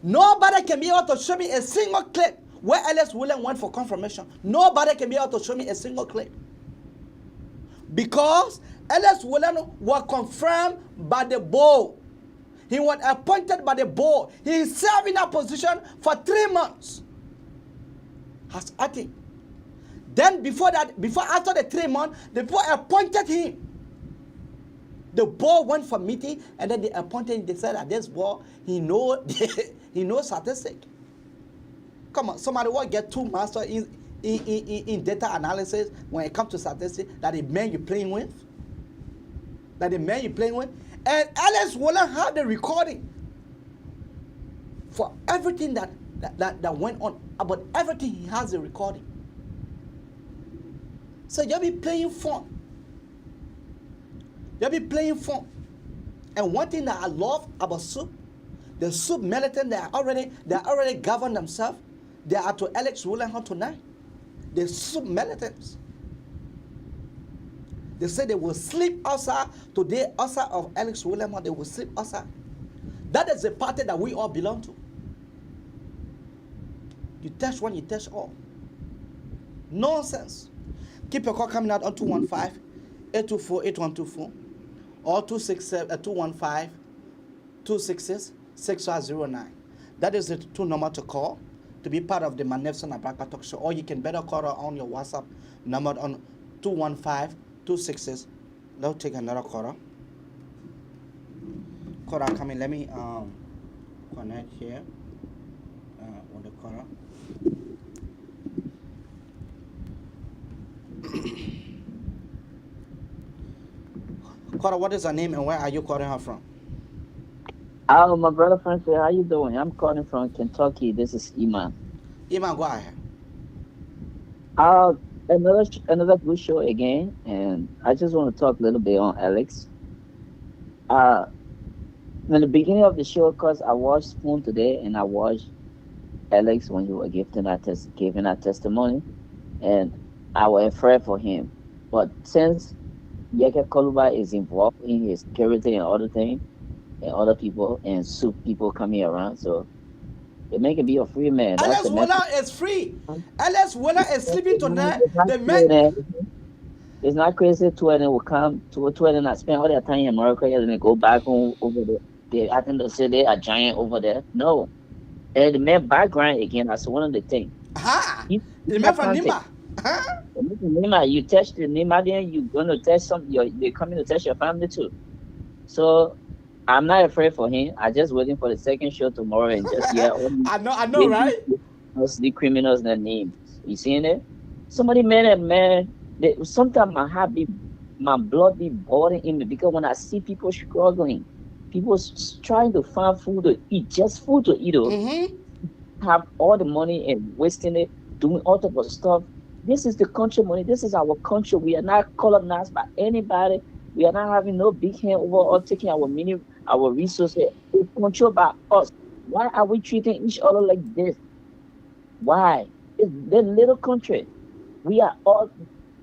S2: Nobody can be able to show me a single clip where Alex William went for confirmation. Nobody can be able to show me a single clip. Because Alex William was confirmed by the board. He was appointed by the board. He served in that position for 3 months as acting. Then after the 3 months, the board appointed him. The board went for meeting, and then they appointed him. They said that this board, he knows statistics. Come on, somebody will get 2 masters in data analysis when it comes to statistics. That the man you're playing with. And Alex William had the recording for everything that went on. About everything, he has the recording. So you'll be playing fun. And one thing that I love about SOUP, the SOUP militant, they already govern themselves. They are to Alex William tonight. The SOUP militants. They say they will sleep outside today, outside of Alex William. They will sleep outside. That is the party that we all belong to. You touch one, you touch all. Nonsense. Keep your call coming out on 215-824-8124 or 215-266-6509. That is the 2 number to call to be part of the Manefson Abraka Talk Show. Or you can better call her on your WhatsApp number on 215-266. Let's take another caller. Caller coming. Let me connect here with the caller. Caller, what is her name and where are you calling her from?
S7: Oh, my brother Francis, how you doing? I'm calling from Kentucky. This is Iman.
S2: Iman, go ahead.
S7: Another good show again, and I just want to talk a little bit on Alex. In the beginning of the show, cause I watched Spoon today, and I watched Alex when you were giving that testimony, and I was afraid for him. But since Yeke Koluba is involved in his security and other things, and other people and SOUP people coming around, so it make him be a free man.
S2: Alex William is free. Alex William is sleeping tonight. The man.
S7: It's not crazy. Two of them will come. Two of them not spend all their time in America and then go back home over there. I think they say they are giant over there. No. And the man background again, that's one of the things.
S2: The man from Nima.
S7: Nima, you test the Nima, then you're gonna test they're coming to test your family too. So I'm not afraid for him. I just waiting for the second show tomorrow and just
S2: I know, right?
S7: The criminals their names. You seeing it? Somebody man. Sometimes my blood be boiling in me because when I see people struggling, people trying to find food to eat, just food to eat, have all the money and wasting it, doing all type of stuff. This is the country money. This is our country. We are not colonized by anybody. We are not having no big hand over or taking our money, our resources. It's controlled by us. Why are we treating each other like this? Why? It's the little country. We are all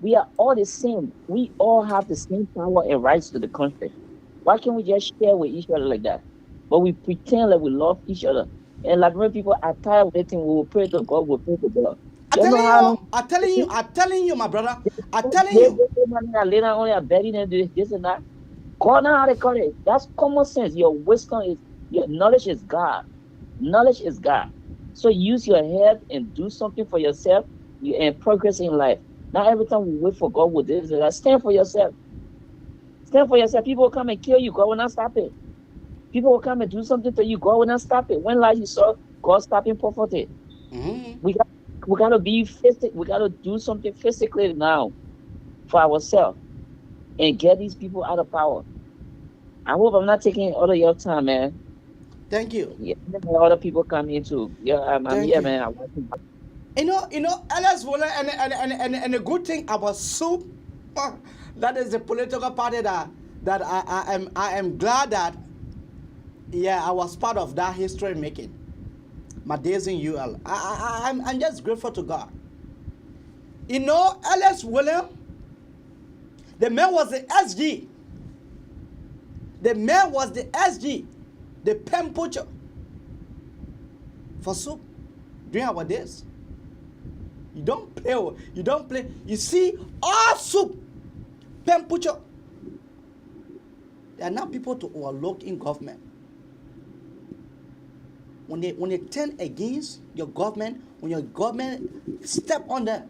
S7: the same. We all have the same power and rights to the country. Why can't we just share with each other like that? But we pretend like we love each other. And like when people are tired of waiting, we will pray to God, we'll pray to God.
S2: I'm telling you, my brother. I'm telling you.
S7: Later on, I'm betting and do this and that. God know how to call it. That's common sense. Your wisdom your knowledge is God. Knowledge is God. So use your head and do something for yourself and progress in life. Not every time we wait for God with this. Stand for yourself. Stand for yourself. People will come and kill you. God will not stop it. People will come and do something to you. God will not stop it. When last you saw God stopping poverty? We got to be physical. We got to do something physically now for ourselves and get these people out of power. I hope I'm not taking all of your time, man.
S2: Thank you.
S7: Yeah, other people come in too. Yeah, I'm here, man.
S2: You know, Alex William, and the good thing about SOUP, That is the political party that I am glad that I was part of that history making. My days in UL. I'm just grateful to God. You know, Alex William, the man was the SG. The man was the SG, the pen poacher for soup during our days. You don't play. You don't play. You see, all soup, pen poacher. There are now people to overlook in government. When they turn against your government, when your government step on them,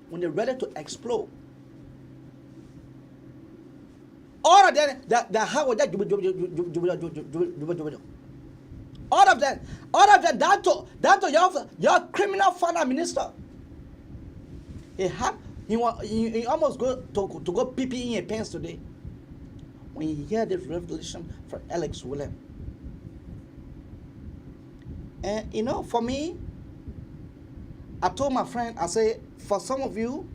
S2: when they're ready to explode. All of them, that how that all of them, that to your criminal finance minister. He almost go to go pee in a pants today. When you hear this revelation from Alex William. And you know, for me, I told my friend, I say, for some of you,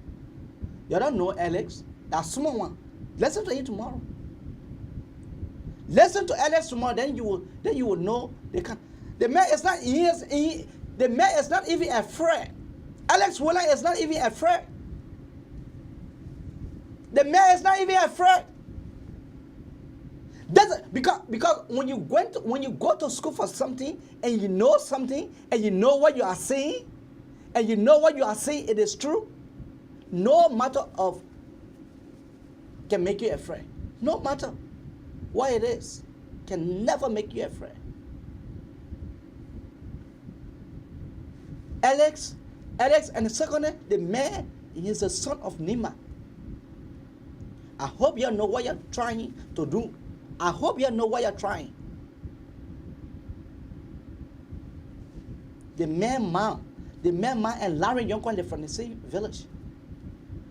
S2: you don't know Alex, that's someone. Listen to him tomorrow. Listen to Alex tomorrow, then you will know the man is not the man is not even afraid. Alex William is not even afraid. The man is not even afraid. That's because when you go to school for something and you know something and you know what you are saying and you know what you are saying it is true, no matter of can make you afraid. No matter what it is, can never make you afraid. Alex, and secondly, the man is the son of Nima. I hope you know what you're trying to do. I hope you know what you're trying. The man and Larry Yonko are from the same village.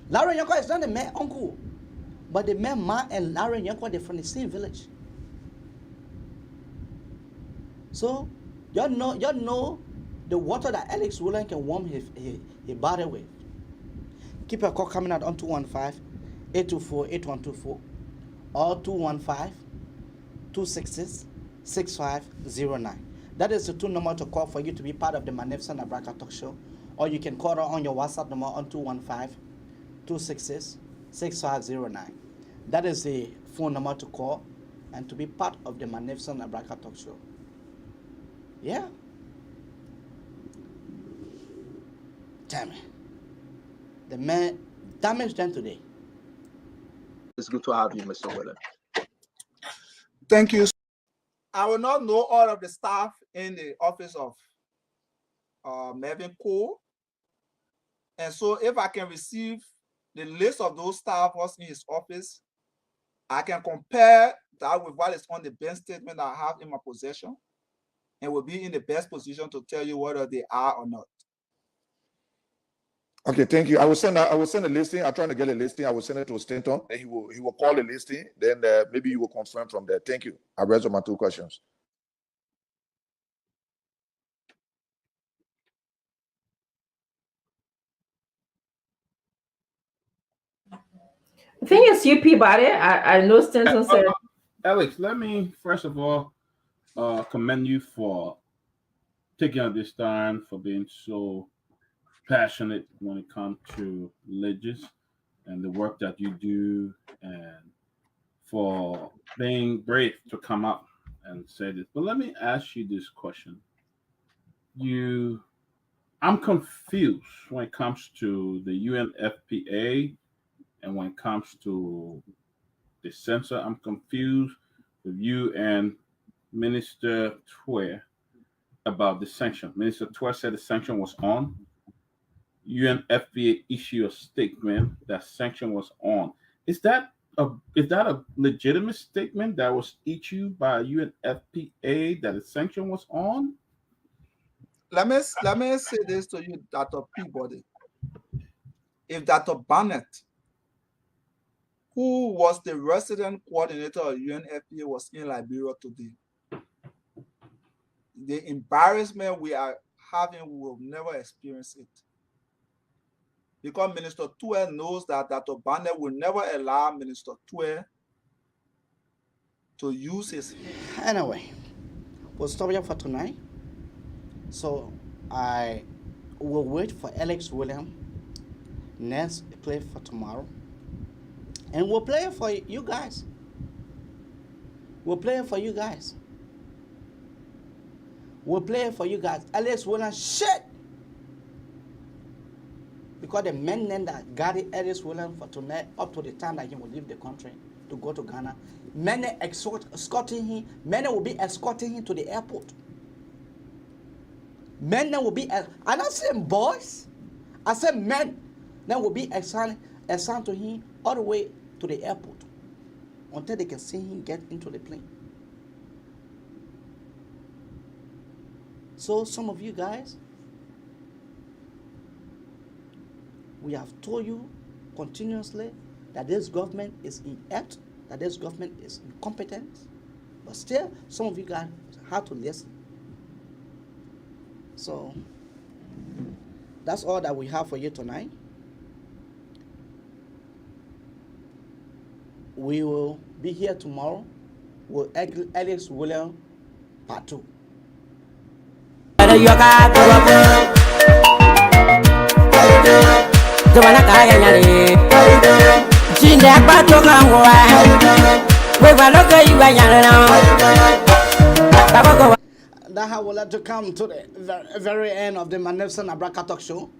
S2: Larry Yonko is not the man uncle, but the man and Larry Yonko are from the same village. So you know the water that Alex William can warm his body with. Keep a call coming out on 215-824-8124 or 215-266-6509. That is the two number to call for you to be part of the Magnificent Abraka Talk Show. Or you can call on your WhatsApp number on 215-266-6509. That is the phone number to call and to be part of the Magnificent Abraka Talk Show. Yeah. Damn it. The man damaged them today.
S3: It's good to have you, Mr. William.
S4: Thank you. I will not know all of the staff in the office of Melvin Cole. And so if I can receive the list of those staff what's in his office, I can compare that with what is on the bank statement I have in my possession and will be in the best position to tell you whether they are or not.
S5: Okay, thank you. I will send a listing. I'm trying to get a listing. I will send it to Stanton. Then he will call the listing. Then maybe you will confirm from there. Thank you. I raised my two questions.
S8: I think it's you, Peabody. I know Stanton said.
S9: Alex, let me first of all commend you for taking out this time, for being so passionate when it comes to religious and the work that you do, and for being brave to come up and say this. But let me ask you this question. I'm confused when it comes to the UNFPA and when it comes to the censor. I'm confused with you and Minister Twer about the sanction. Minister Twer said the sanction was on. UNFPA issued a statement that sanction was on. Is that a legitimate statement that was issued by UNFPA that the sanction was on?
S4: Let me say this to you, Dr. Peabody. If Dr. Barnett, who was the resident coordinator of UNFPA, was in Liberia today, the embarrassment we are having, we will never experience it. because Minister Tue knows that Dr. Barnett will never allow Minister Tue to use his head.
S2: Anyway, we'll stop here for tonight. So I will wait for Alex William next play for tomorrow. And we'll play it for you guys. We'll play it for you guys. We'll play it for you guys. Alex William shit. Because the men then that guarded Alex William for tonight up to the time that he will leave the country to go to Ghana. Many escorting him. Many will be escorting him to the airport. Men then will be, and I said boys, I said men, then will be assigned to him all the way to the airport until they can see him get into the plane. So some of you guys, we have told you continuously that this government is inept, that this government is incompetent, but still some of you guys have to listen. So that's all that we have for you tonight. We will be here tomorrow with Alex William Part 2. That's how we'll have to come to the very end of the Magnificent Abraka Talk Show.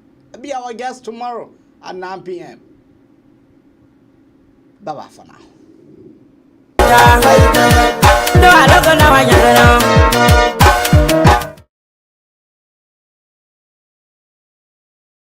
S2: Be our guest tomorrow at 9 p.m. Bye-bye for now.